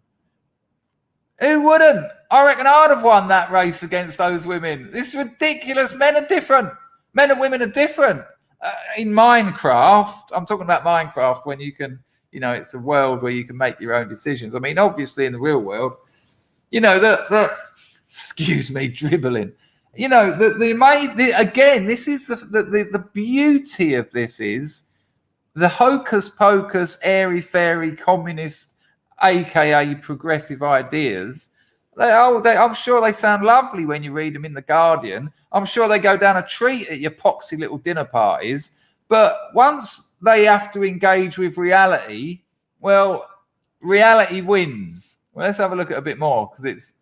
Who wouldn't? I reckon I'd have won that race against those women. This is ridiculous. Men are different. Men and women are different. In Minecraft, I'm talking about Minecraft when you can, you know, it's a world where you can make your own decisions. I mean, obviously in the real world, you know, excuse me, dribbling. You know, again, this is the beauty of this is the hocus pocus, airy fairy communist, aka progressive ideas. I'm sure they sound lovely when you read them in The Guardian. I'm sure they go down a treat at your poxy little dinner parties. But once they have to engage with reality, well, reality wins. Well, let's have a look at a bit more because it's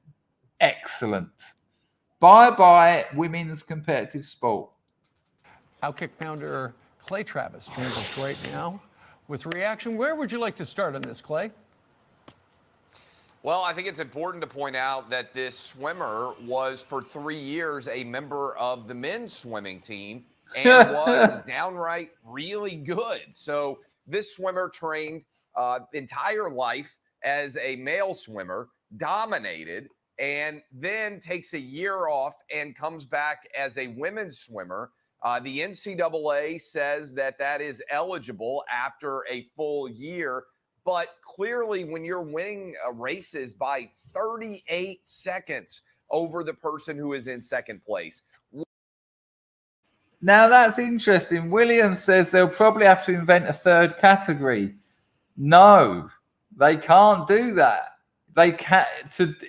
excellent. Bye-bye women's competitive sport. Outkick founder Clay Travis joins us right now with reaction. Where would you like to start on this, Clay? Well, I think it's important to point out that this swimmer was for 3 years a member of the men's swimming team and was downright really good. So this swimmer trained entire life as a male swimmer, dominated, and then takes a year off and comes back as a women's swimmer. The NCAA says that is eligible after a full year. But clearly, when you're winning races by 38 seconds over the person who is in second place. Now, that's interesting. Williams says they'll probably have to invent a third category. No, they can't do that. They can't.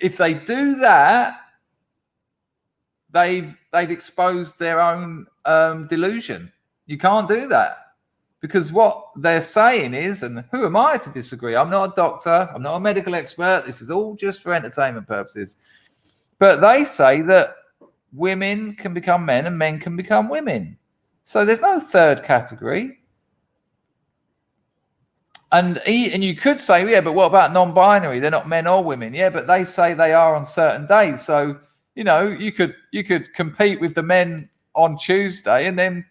If they do that, they've exposed their own delusion. You can't do that. Because what they're saying is, and who am I to disagree? I'm not a doctor. I'm not a medical expert. This is all just for entertainment purposes. But they say that women can become men and men can become women. So there's no third category. And you could say, yeah, but what about non-binary? They're not men or women. Yeah, but they say they are on certain days. So, you know, you could compete with the men on Tuesday and then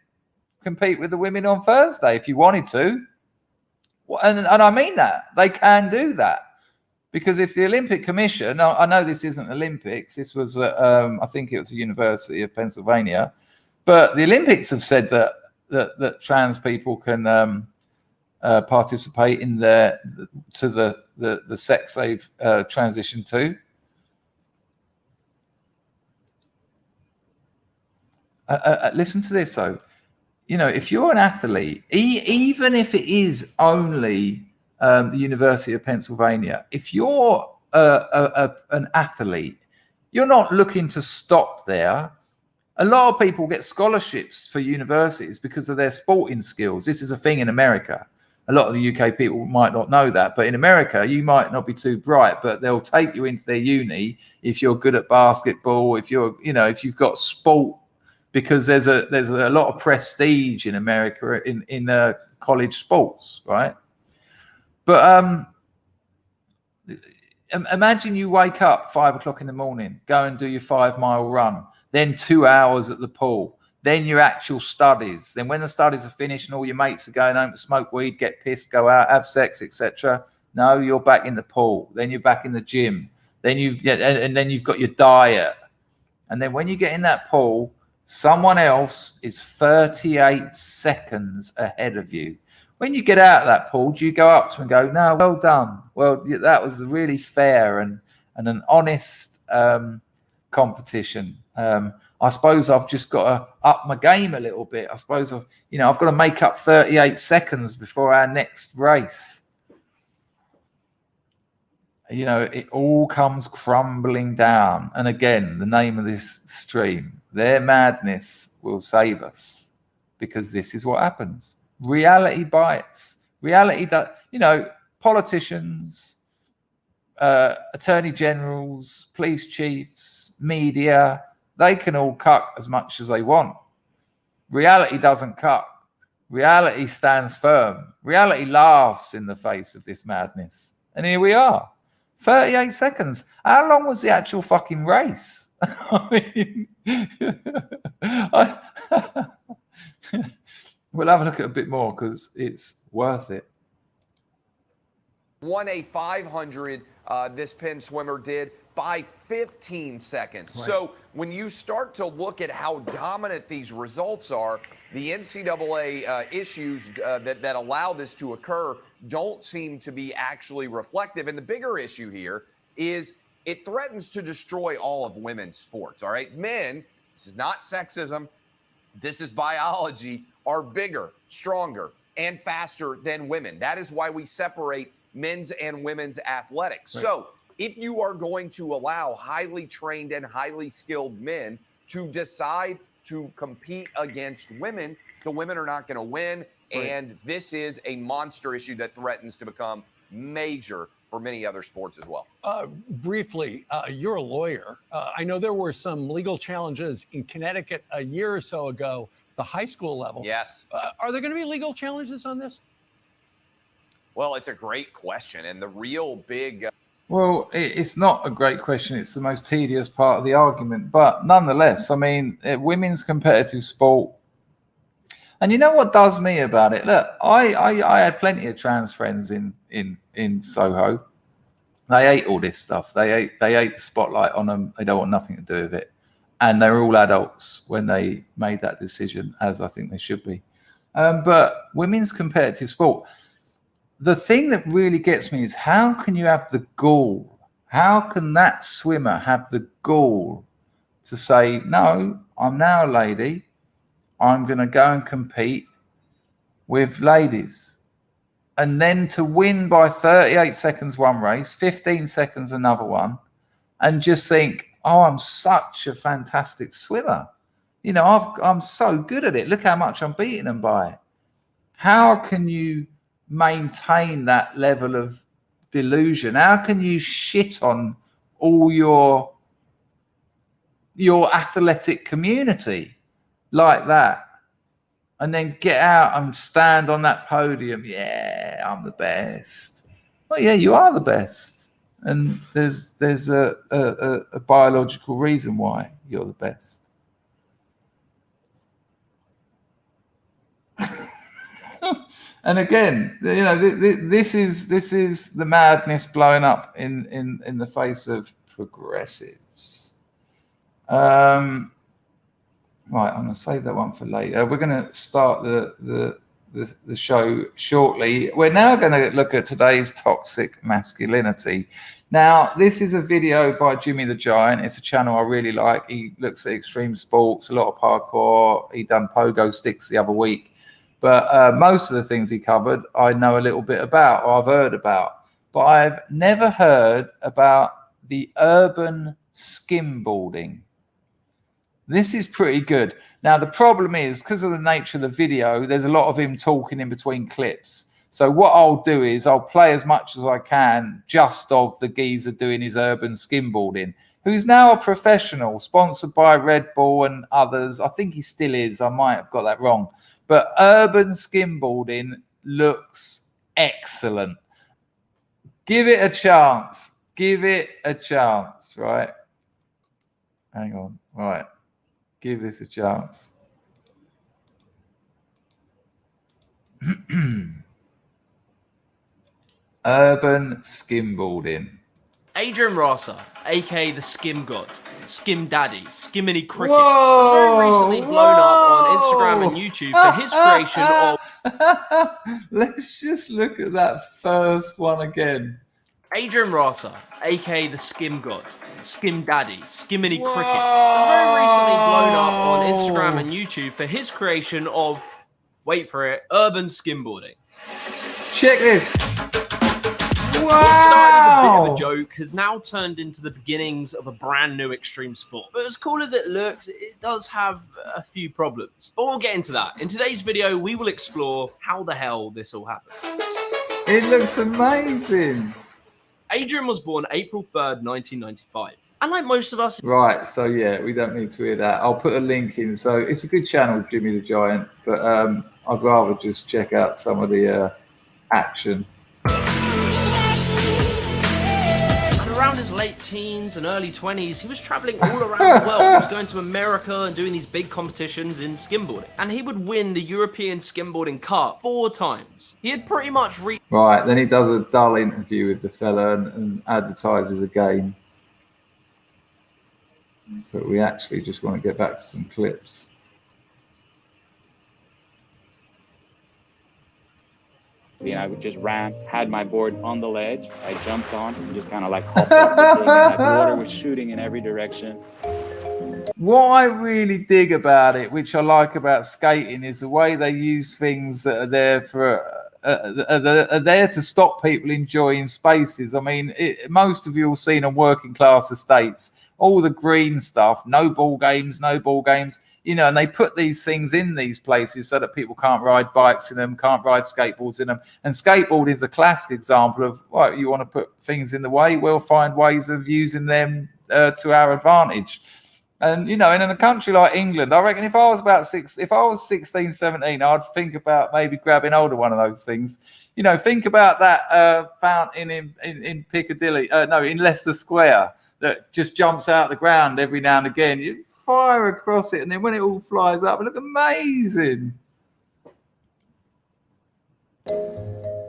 compete with the women on Thursday if you wanted to. And I mean that. They can do that. Because if the Olympic Commission, I know this isn't Olympics, this was, I think it was the University of Pennsylvania, but the Olympics have said that trans people can participate in the sex they've transitioned to. Listen to this, though. You know, if you're an athlete, even if it is only the University of Pennsylvania, if you're an athlete, you're not looking to stop there. A lot of people get scholarships for universities because of their sporting skills. This is a thing in America. A lot of the UK people might not know that, but in America, you might not be too bright, but they'll take you into their uni if you're good at basketball, if you've got sport. Because there's a lot of prestige in America in college sports, right? But imagine you wake up 5 o'clock in the morning, go and do your 5-mile run, then 2 hours at the pool, then your actual studies. Then when the studies are finished and all your mates are going home to smoke weed, get pissed, go out, have sex, etc. No, you're back in the pool. Then you're back in the gym. Then you've got your diet, and then when you get in that pool, someone else is 38 seconds ahead of you. When you get out of that pool, do you go up to them and go, no, well done. Well, that was really fair and an honest competition. I suppose I've just got to up my game a little bit. I suppose I've got to make up 38 seconds before our next race. you know, it all comes crumbling down. And again, the name of this stream, their madness will save us, because this is what happens. Reality bites. Reality that, you know, politicians, attorney generals, police chiefs, media, they can all cut as much as they want. Reality doesn't cut. Reality stands firm. Reality laughs in the face of this madness. And here we are. 38 seconds. How long was the actual fucking race? I mean, we'll have a look at a bit more because it's worth it. Won a 500, this Penn swimmer did, by 15 seconds. Right. So when you start to look at how dominant these results are, the NCAA issues that allow this to occur don't seem to be actually reflective. And the bigger issue here is it threatens to destroy all of women's sports, all right? Men, this is not sexism, this is biology, are bigger, stronger, and faster than women. That is why we separate men's and women's athletics. Right. So if you are going to allow highly trained and highly skilled men to decide to compete against women, the women are not going to win. Right. And this is a monster issue that threatens to become major for many other sports as well. Briefly, you're a lawyer. I know there were some legal challenges in Connecticut a year or so ago, the high school level. Yes. Are there going to be legal challenges on this? Well, it's a great question. And the real big... Well, it's not a great question. It's the most tedious part of the argument. But nonetheless, I mean, women's competitive sport. And you know what does me about it? Look, I had plenty of trans friends in Soho. They hate all this stuff. They hate the spotlight on them. They don't want nothing to do with it. And they're all adults when they made that decision, as I think they should be. But women's competitive sport, the thing that really gets me is how can you have the gall? How can that swimmer have the gall to say, no, I'm now a lady. I'm going to go and compete with ladies. And then to win by 38 seconds one race, 15 seconds another one, and just think, oh, I'm such a fantastic swimmer. You know, I'm so good at it. Look how much I'm beating them by. How can you maintain that level of delusion? How can you shit on all your athletic community like that and then get out and stand on that podium? Yeah, I'm the best. Well, yeah, you are the best, and there's a biological reason why you're the best. And again, you know, this is the madness blowing up in the face of progressives. Right, I'm going to save that one for later. We're going to start the show shortly. We're now going to look at today's toxic masculinity. Now, this is a video by Jimmy the Giant. It's a channel I really like. He looks at extreme sports, a lot of parkour. He done pogo sticks the other week. But most of the things he covered, I know a little bit about, or I've heard about. But I've never heard about the urban skimboarding. This is pretty good. Now, the problem is, because of the nature of the video, there's a lot of him talking in between clips. So what I'll do is I'll play as much as I can just of the geezer doing his urban skimboarding, who's now a professional, sponsored by Red Bull and others. I think he still is. I might have got that wrong. But urban skimboarding looks excellent. Give it a chance. Give it a chance, right? Hang on. Right. Give this a chance. Urban skimboarding. Adrian Rosser, aka the Skim God, Skim Daddy, Skiminy Cricket, Whoa! very recently blown up on Instagram and YouTube for his creation of... Let's just look at that first one again. Adrian Rosser, aka the Skim God, Skim Daddy, Skiminy Cricket, very recently blown up on Instagram and YouTube for his creation of, wait for it, urban skimboarding. Check this. What started as a bit of a joke has now turned into the beginnings of a brand new extreme sport. But as cool as it looks, it does have a few problems. But we'll get into that. In today's video, we will explore how the hell this all happened. It looks amazing. Adrian was born April 3rd, 1995. And like most of us... Right, so yeah, we don't need to hear that. I'll put a link in. So it's a good channel, Jimmy the Giant, but I'd rather just check out some of the action. And around his late teens and early 20s, he was traveling all around the world. He was going to America and doing these big competitions in skimboarding. And he would win the European Skimboarding Cup 4 times. He had pretty much reached... Right, then he does a dull interview with the fella and advertises a game. But we actually just want to get back to some clips. I would just ran, had my board on the ledge. I jumped on and just kind of like hopped off the thing, and the water was shooting in every direction. What I really dig about it, which I like about skating, is the way they use things that are there for are there to stop people enjoying spaces. I mean, most of you will seen on working class estates, all the green stuff, no ball games, you know, and they put these things in these places so that people can't ride bikes in them, can't ride skateboards in them. And skateboarding is a classic example of, right, you want to put things in the way, we'll find ways of using them to our advantage. And, you know, in a country like England, I reckon if I was 16, 17, I'd think about maybe grabbing hold of one of those things. You know, think about that fountain in Piccadilly, in Leicester Square, that just jumps out the ground every now and again. You fire across it, and then when it all flies up, it looks amazing.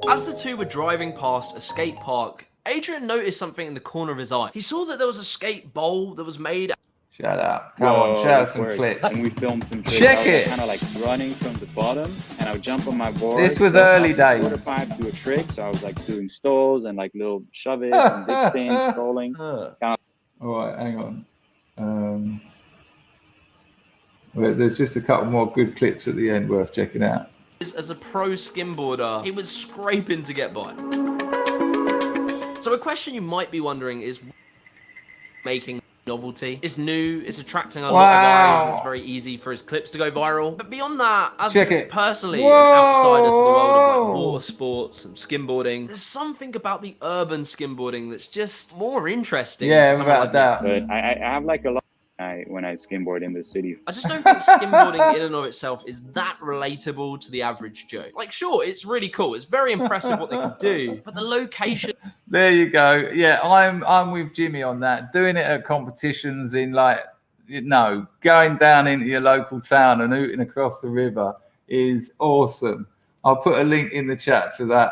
As the two were driving past a skate park, Adrian noticed something in the corner of his eye. He saw that there was a skate bowl that was made... Shut up. Come on, shout out some clips. And we filmed some clips. Check it. Kind of like running from the bottom, and I would jump on my board. This was early days. Water pipe, do a trick, so I was like doing stalls and like little shove it and big things, stalling. All right, hang on. Well, there's just a couple more good clips at the end worth checking out. As a pro skimboarder, he was scraping to get by. So a question you might be wondering is, making novelty. It's new, it's attracting a lot of eyes, and it's very easy for his clips to go viral. But beyond that, as personally, an outsider to the world of like water sports and skimboarding, there's something about the urban skimboarding that's just more interesting. Yeah, without a doubt. But I have like a lot when I skimboard in the city. I just don't think skimboarding in and of itself is that relatable to the average Joe. Like, sure, it's really cool. It's very impressive what they can do, but the location... There you go. Yeah, I'm with Jimmy on that. Doing it at competitions in going down into your local town and hooting across the river is awesome. I'll put a link in the chat to that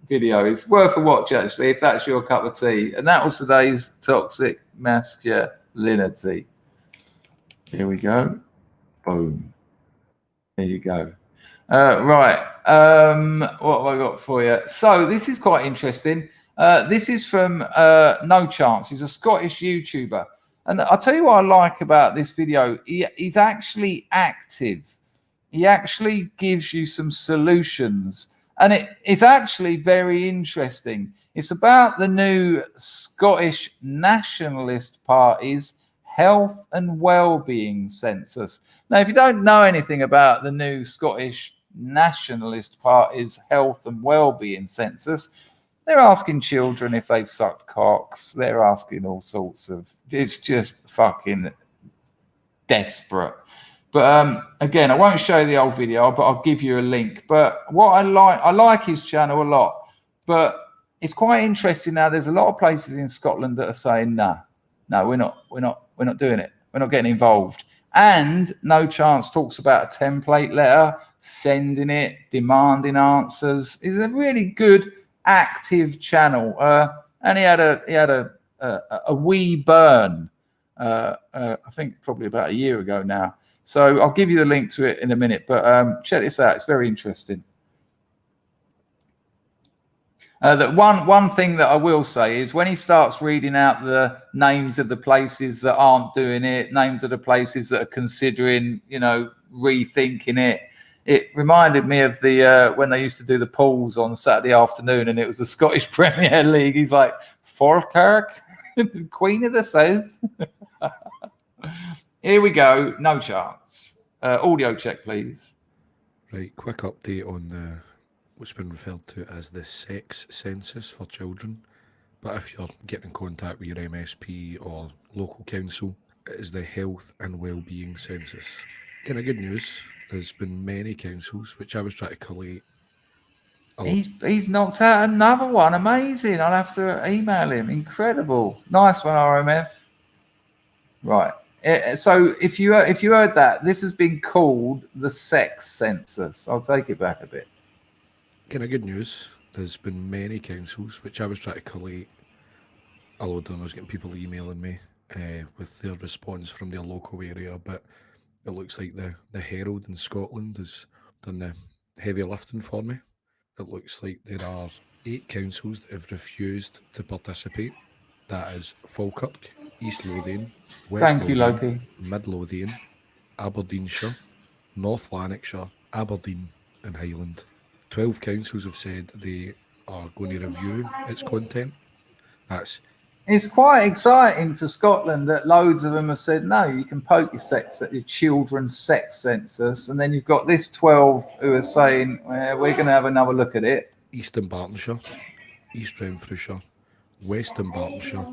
video. It's worth a watch, actually, if that's your cup of tea. And that was today's toxic masculinity. Here we go. Boom. There you go. Right. What have I got for you? So this is quite interesting. This is from No Chance. He's a Scottish YouTuber. And I'll tell you what I like about this video. He's actually active. He actually gives you some solutions. And it's actually very interesting. It's about the new Scottish Nationalist Party's health and well-being census. Now, if you don't know anything about the new Scottish Nationalist Party's health and well-being census, they're asking children if they've sucked cocks. They're asking all sorts of... It's just fucking desperate. But again, I won't show you the old video, but I'll give you a link. But what I like his channel a lot. But it's quite interesting now. There's a lot of places in Scotland that are saying, no, we're not doing it. We're not getting involved. And No Chance talks about a template letter, sending it, demanding answers. It's a really good, active channel. And he had a wee burn, I think probably about a year ago now. So I'll give you the link to it in a minute. But check this out. It's very interesting. That one thing that I will say is when he starts reading out the names of the places that aren't doing it, names of the places that are considering, rethinking it, it reminded me of the when they used to do the polls on Saturday afternoon, and it was the Scottish Premier League. He's like, Falkirk, Queen of the South. Here we go. No chance. Audio check, please. Right, quick update on the what's been referred to as the sex census for children. But if you're getting in contact with your MSP or local council, it is the health and well-being census. Kind of good news. There's been many councils, which I was trying to collate. He's knocked out another one. Amazing. I'll have to email him. Incredible. Nice one, RMF. Right. So if you heard that, this has been called the sex census. I'll take it back a bit. Kind of good news. There's been many councils, which I was trying to collate a load of them. I was getting people emailing me with their response from their local area, but it looks like the Herald in Scotland has done the heavy lifting for me. It looks like there are 8 councils that have refused to participate. That is Falkirk, East Lothian, West Lothian, Mid Lothian, Aberdeenshire, North Lanarkshire, Aberdeen and Highland. 12 councils have said they are going to review its content. It's quite exciting for Scotland that loads of them have said, no, you can poke your children's sex census. And then you've got this 12 who are saying, well, we're going to have another look at it. Eastern Bartonshire, East Renfrewshire, Western Bartonshire,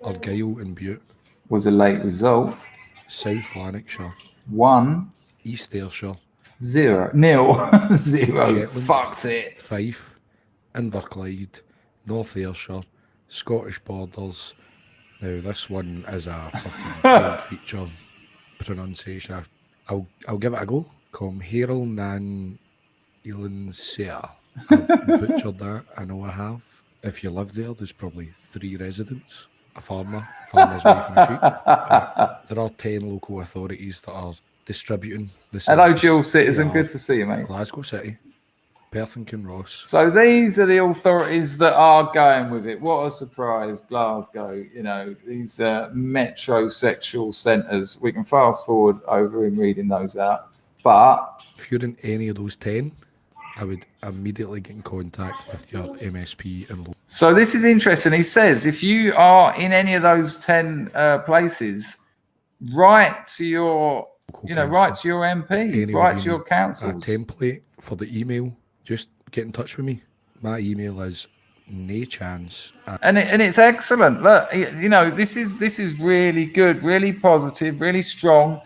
Argyll and Bute. Was a late result. South Lanarkshire. 1. East Ayrshire. 0. 0. Shetland, fucked it. Fife, Inverclyde, North Ayrshire, Scottish Borders. Now this one is a fucking tailed feature pronunciation. I'll give it a go. Comheril nan Elansia. I've butchered that. I know I have. If you live there, there's probably 3 residents. A farmer's wife and a sheep. There are 10 local authorities that are distributing the census. Hello, dual citizen. Good to see you, mate. Glasgow City, Perth and Kinross. So these are the authorities that are going with it. What a surprise, Glasgow. You know, these metrosexual centres. We can fast forward over and reading those out. But if you're in any of those 10, I would immediately get in contact with your MSP and. So this is interesting. He says if you are in any of those 10 places, write to your, write to your MPs, write to your councils. A template for the email. Just get in touch with me. My email is nachance. And it's excellent. Look, this is really good, really positive, really strong.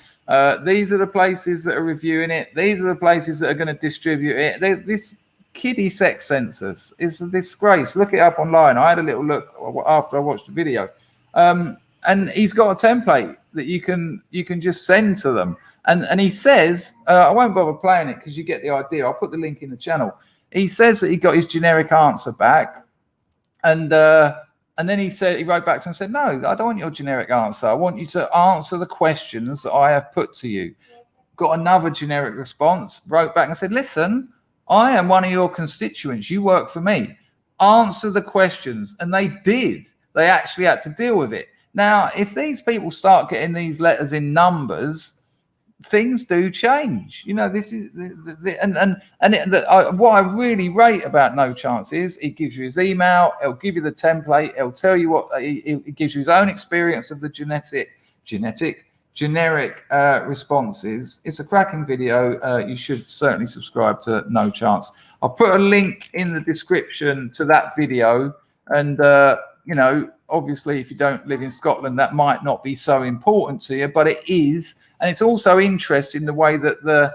These are the places that are reviewing it. These are the places that are going to distribute it. This kiddie sex census is a disgrace. Look it up online. I had a little look after I watched the video. And he's got a template that you can just send to them. And he says, I won't bother playing it because you get the idea. I'll put the link in the channel. He says that he got his generic answer back. And then he wrote back to him and said, no, I don't want your generic answer. I want you to answer the questions that I have put to you. Got another generic response, wrote back and said, listen, I am one of your constituents. You work for me. Answer the questions. And they did. They actually had to deal with it. Now, if these people start getting these letters in numbers, things do change. This is what I really rate about No Chance is he gives you his email, he'll give you the template, he'll tell you what he gives you his own experience of the generic responses. It's a cracking video. You should certainly subscribe to No Chance. I'll put a link in the description to that video, and obviously if you don't live in Scotland that might not be so important to you, but it is. And it's also interesting the way that the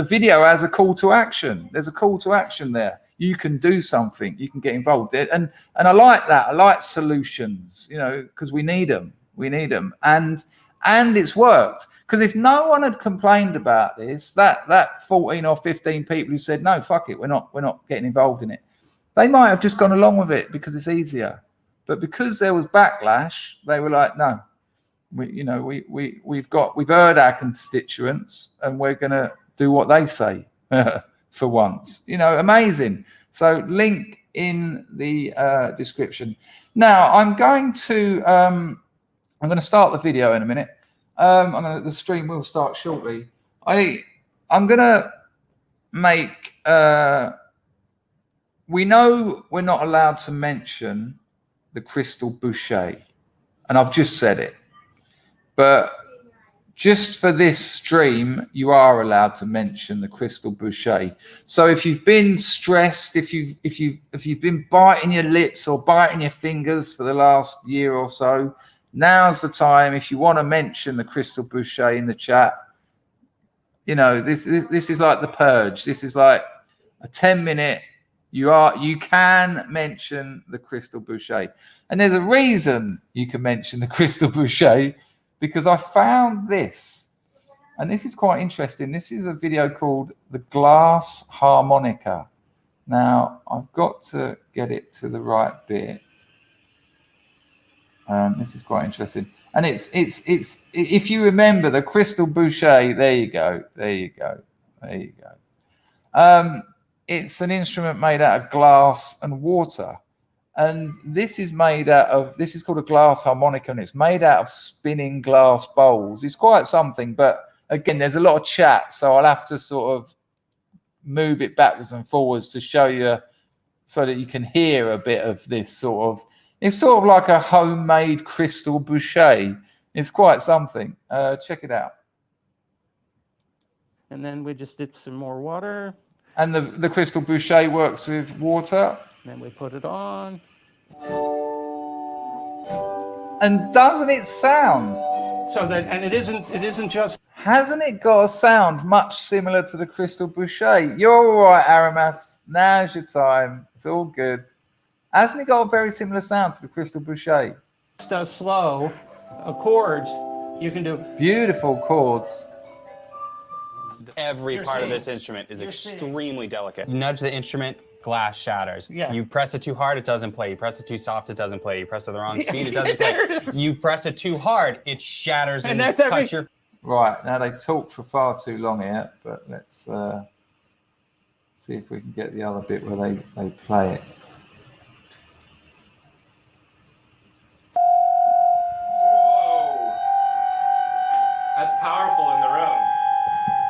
video has a call to action. There's a call to action there. You can do something. You can get involved. And I like that. I like solutions, because we need them. We need them. And it's worked. Because if no one had complained about this, that 14 or 15 people who said, no, fuck it, we're not getting involved in it, they might have just gone along with it because it's easier. But because there was backlash, they were like, no. We've heard our constituents and we're going to do what they say for once. Amazing. So link in the description. Now I'm going to start the video in a minute. The stream will start shortly. I'm gonna make. We know we're not allowed to mention the crystal bouquet, and I've just said it, but just for this stream, you are allowed to mention the crystal bouquet. So if you've been stressed, if you've been biting your lips or biting your fingers for the last year or so, now's the time. If you want to mention the crystal bouquet in the chat, you know, this is like the purge. This is like a 10-minute. You can mention the crystal bouquet, and there's a reason you can mention the crystal bouquet, because I found this, and this is quite interesting. This is a video called The Glass Harmonica. Now, I've got to get it to the right bit. This is quite interesting. And it's if you remember the crystal bouquet, there you go. It's an instrument made out of glass and water. And this is called a glass harmonica, and it's made out of spinning glass bowls. It's quite something, but again, there's a lot of chat, so I'll have to sort of move it backwards and forwards to show you so that you can hear a bit of this sort of, it's sort of like a homemade crystal bouquet. It's quite something. Check it out. And then we just dip some more water. And the crystal bouquet works with water. Then we put it on. And doesn't it sound? So that, and it isn't just. Hasn't it got a sound much similar to the crystal bouquet? You're all right, Aramas. Now's your time. It's all good. Hasn't it got a very similar sound to the crystal bouquet? Does slow chords. You can do beautiful chords. Every part of this instrument is extremely delicate. Nudge the instrument, glass shatters. Yeah. You press it too hard, it doesn't play. You press it too soft, it doesn't play. You press it the wrong speed, it doesn't play. You press it too hard, it shatters and cuts your... Right, now they talk for far too long here, but let's see if we can get the other bit where they play it. Whoa. That's powerful in the room.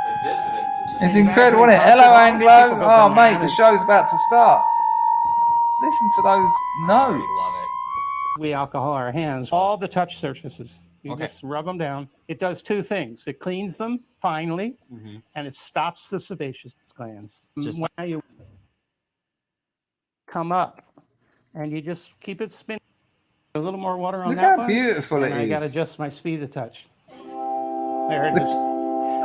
The dissonance is... It's incredible, isn't it? Hello, Anglo. Oh, mate, the show's about to start. Listen to those notes. We alcohol our hands, all the touch surfaces. You just rub them down. It does two things. It cleans them finely, and it stops the sebaceous glands. Just when you come up, and you just keep it spinning. A little more water on Look that how one. beautiful it I got to is. adjust my speed of touch. There it is.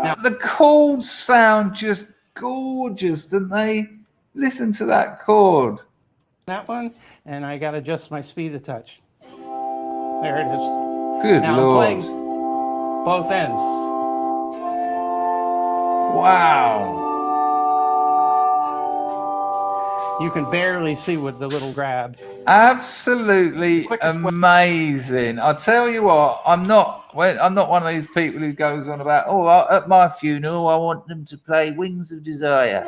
Now, the chords sound just gorgeous, don't they? Listen to that chord. That one, and I got to adjust my speed of touch. There it is. Good now Lord. I'm playing both ends. Wow. You can barely see with the little grab. Absolutely amazing. I tell you what, I'm not one of these people who goes on about, at my funeral, I want them to play Wings of Desire.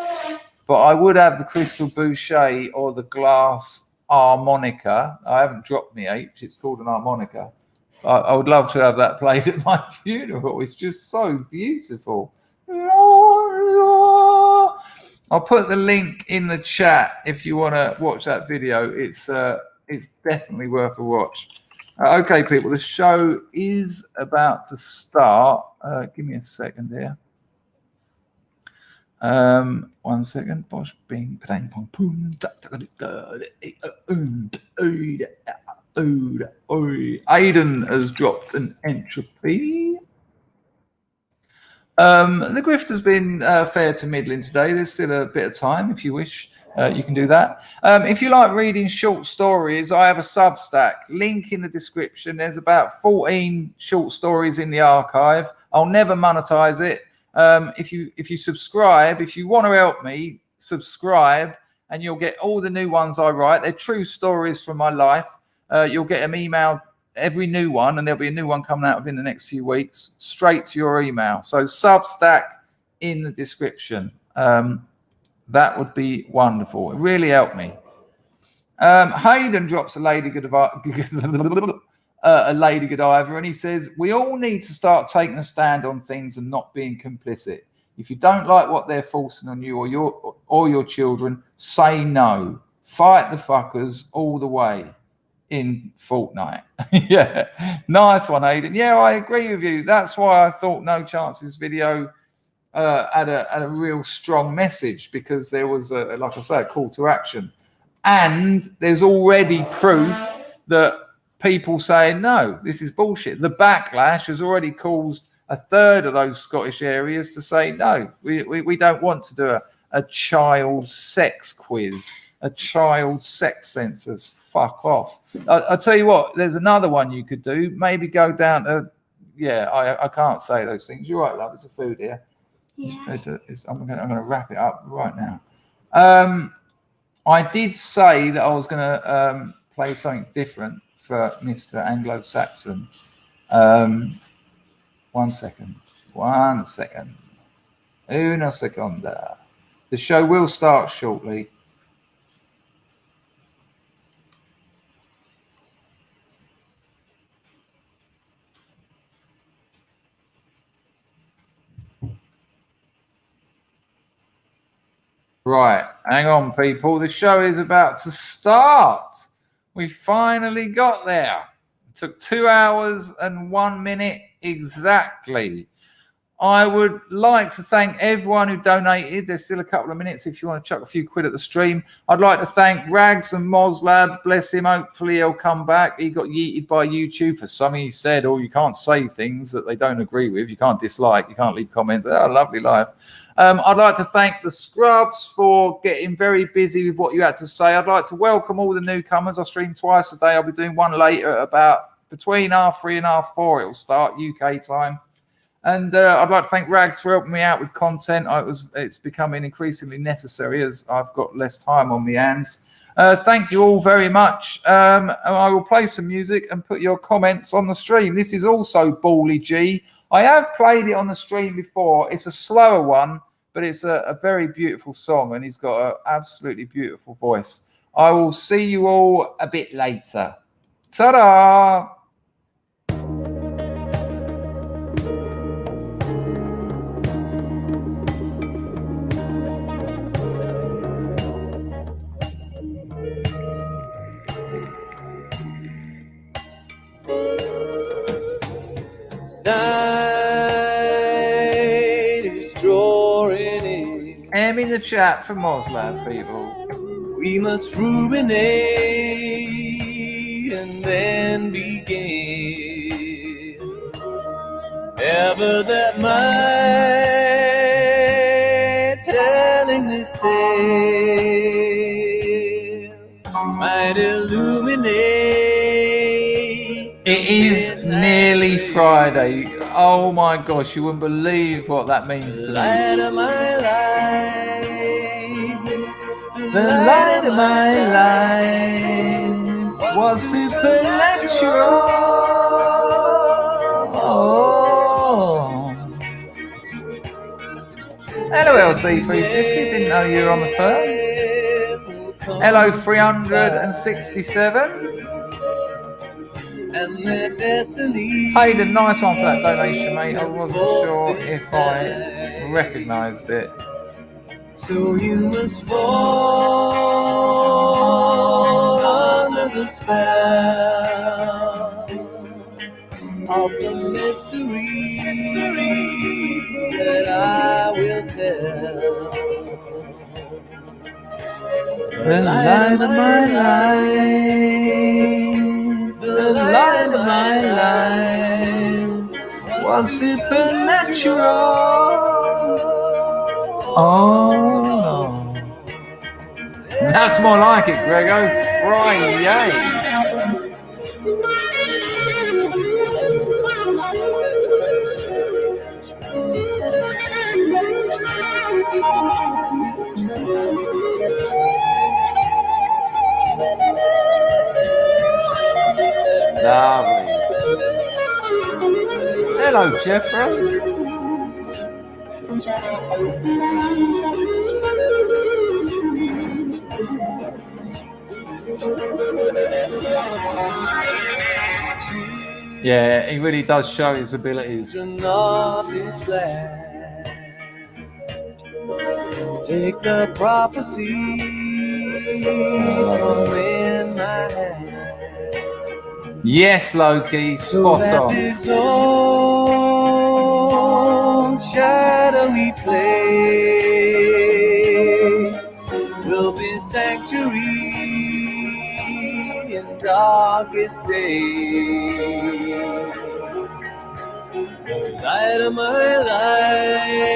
But I would have the crystal bouquet or the glass harmonica. I haven't dropped my H. It's called an harmonica. I would love to have that played at my funeral. It's just so beautiful. I'll put the link in the chat if you want to watch that video. It's definitely worth a watch. Okay, people, the show is about to start. Give me a second here. 1 second. Bosh, bing, bang, pong, boom. Aiden has dropped an entropy. The grift has been fair to middling today. There's still a bit of time if you wish. You can do that. If you like reading short stories, I have a Substack. Link in the description. There's about 14 short stories in the archive. I'll never monetize it. If you subscribe, if you want to help me, subscribe, and you'll get all the new ones I write. They're true stories from my life. You'll get them emailed, every new one, and there'll be a new one coming out within the next few weeks, straight to your email. So Substack in the description. That would be wonderful. It really helped me. Hayden drops a Lady Godiva, and he says, we all need to start taking a stand on things and not being complicit. If you don't like what they're forcing on you or your children, say no. Fight the fuckers all the way in Fortnite. Yeah, nice one, Aidan. Yeah, I agree with you. That's why I thought No Chance's video had a real strong message, because there was, like I say, a call to action. And there's already proof that people saying, no, this is bullshit. The backlash has already caused a third of those Scottish areas to say, no, we don't want to do a child sex quiz, a child sex census. Fuck off. I'll tell you what, there's another one you could do. Maybe go down to, I can't say those things. You're right, love. It's a food here. Yeah. I'm going to wrap it up right now. I did say that I was going to play something different for Mr. Anglo-Saxon. 1 second. Una seconda. The show will start shortly. Right, hang on, people. The show is about to start. We finally got there. It took 2 hours and 1 minute exactly. I would like to thank everyone who donated. There's still a couple of minutes if you want to chuck a few quid at the stream. I'd like to thank Rags and Moslab. Bless him. Hopefully he'll come back. He got yeeted by YouTube for something he said, or you can't say things that they don't agree with. You can't dislike. You can't leave comments. Oh, lovely life. I'd like to thank the Scrubs for getting very busy with what you had to say. I'd like to welcome all the newcomers. I stream twice a day. I'll be doing one later at about between 3:30 and 4:30. It'll start UK time. And I'd like to thank Rags for helping me out with content. It's becoming increasingly necessary as I've got less time on my hands. Thank you all very much. I will play some music and put your comments on the stream. This is also Bally G. I have played it on the stream before. It's a slower one, but it's a very beautiful song, and he's got an absolutely beautiful voice. I will see you all a bit later. Ta-da! Night is drawing in. I'm in the chat for Moslab, people. We must ruminate and then begin. Ever that might telling this tale might illuminate. It is nearly Friday. Oh my gosh, you wouldn't believe what that means to me. Light of my life, the light of my life was supernatural. Oh. Hello, LC350. Didn't know you were on the phone. Hello, 367. and their destiny. Hayden, nice one for that donation, mate. I wasn't sure if I recognised it. So you must fall under the spell of the mystery that I will tell. The light of my life, the light of my life was supernatural. Oh, that's more like it, Grego. Friday. Lovely. Hello, Jeffrey. Yeah, he really does show his abilities. Take the prophecy from in my hand. Yes, Loki, So spot that on. this old shadowy place will be sanctuary in darkest days. The light of my life,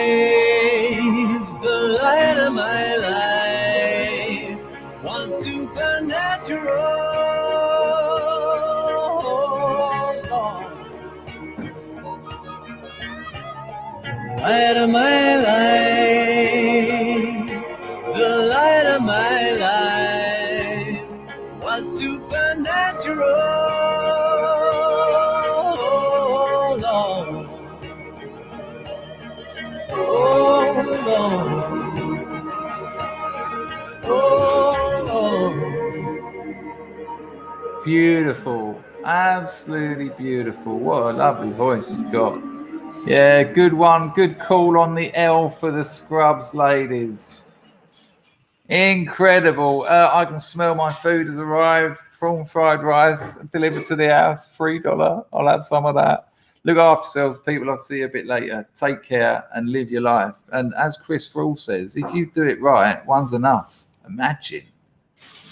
the light of my life was supernatural. Light of my life, the light of my life was supernatural, Lord. Oh, Lord. Oh, Lord. Beautiful, absolutely beautiful. What a lovely voice he's got. Yeah, good one. Good call on the L for the Scrubs, ladies. Incredible. I can smell my food has arrived. Prawn fried rice delivered to the house. $3. I'll have some of that. Look after yourselves, people. I'll see you a bit later. Take care and live your life. And as Chris Thrall says, if you do it right, one's enough. Imagine.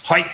Hi.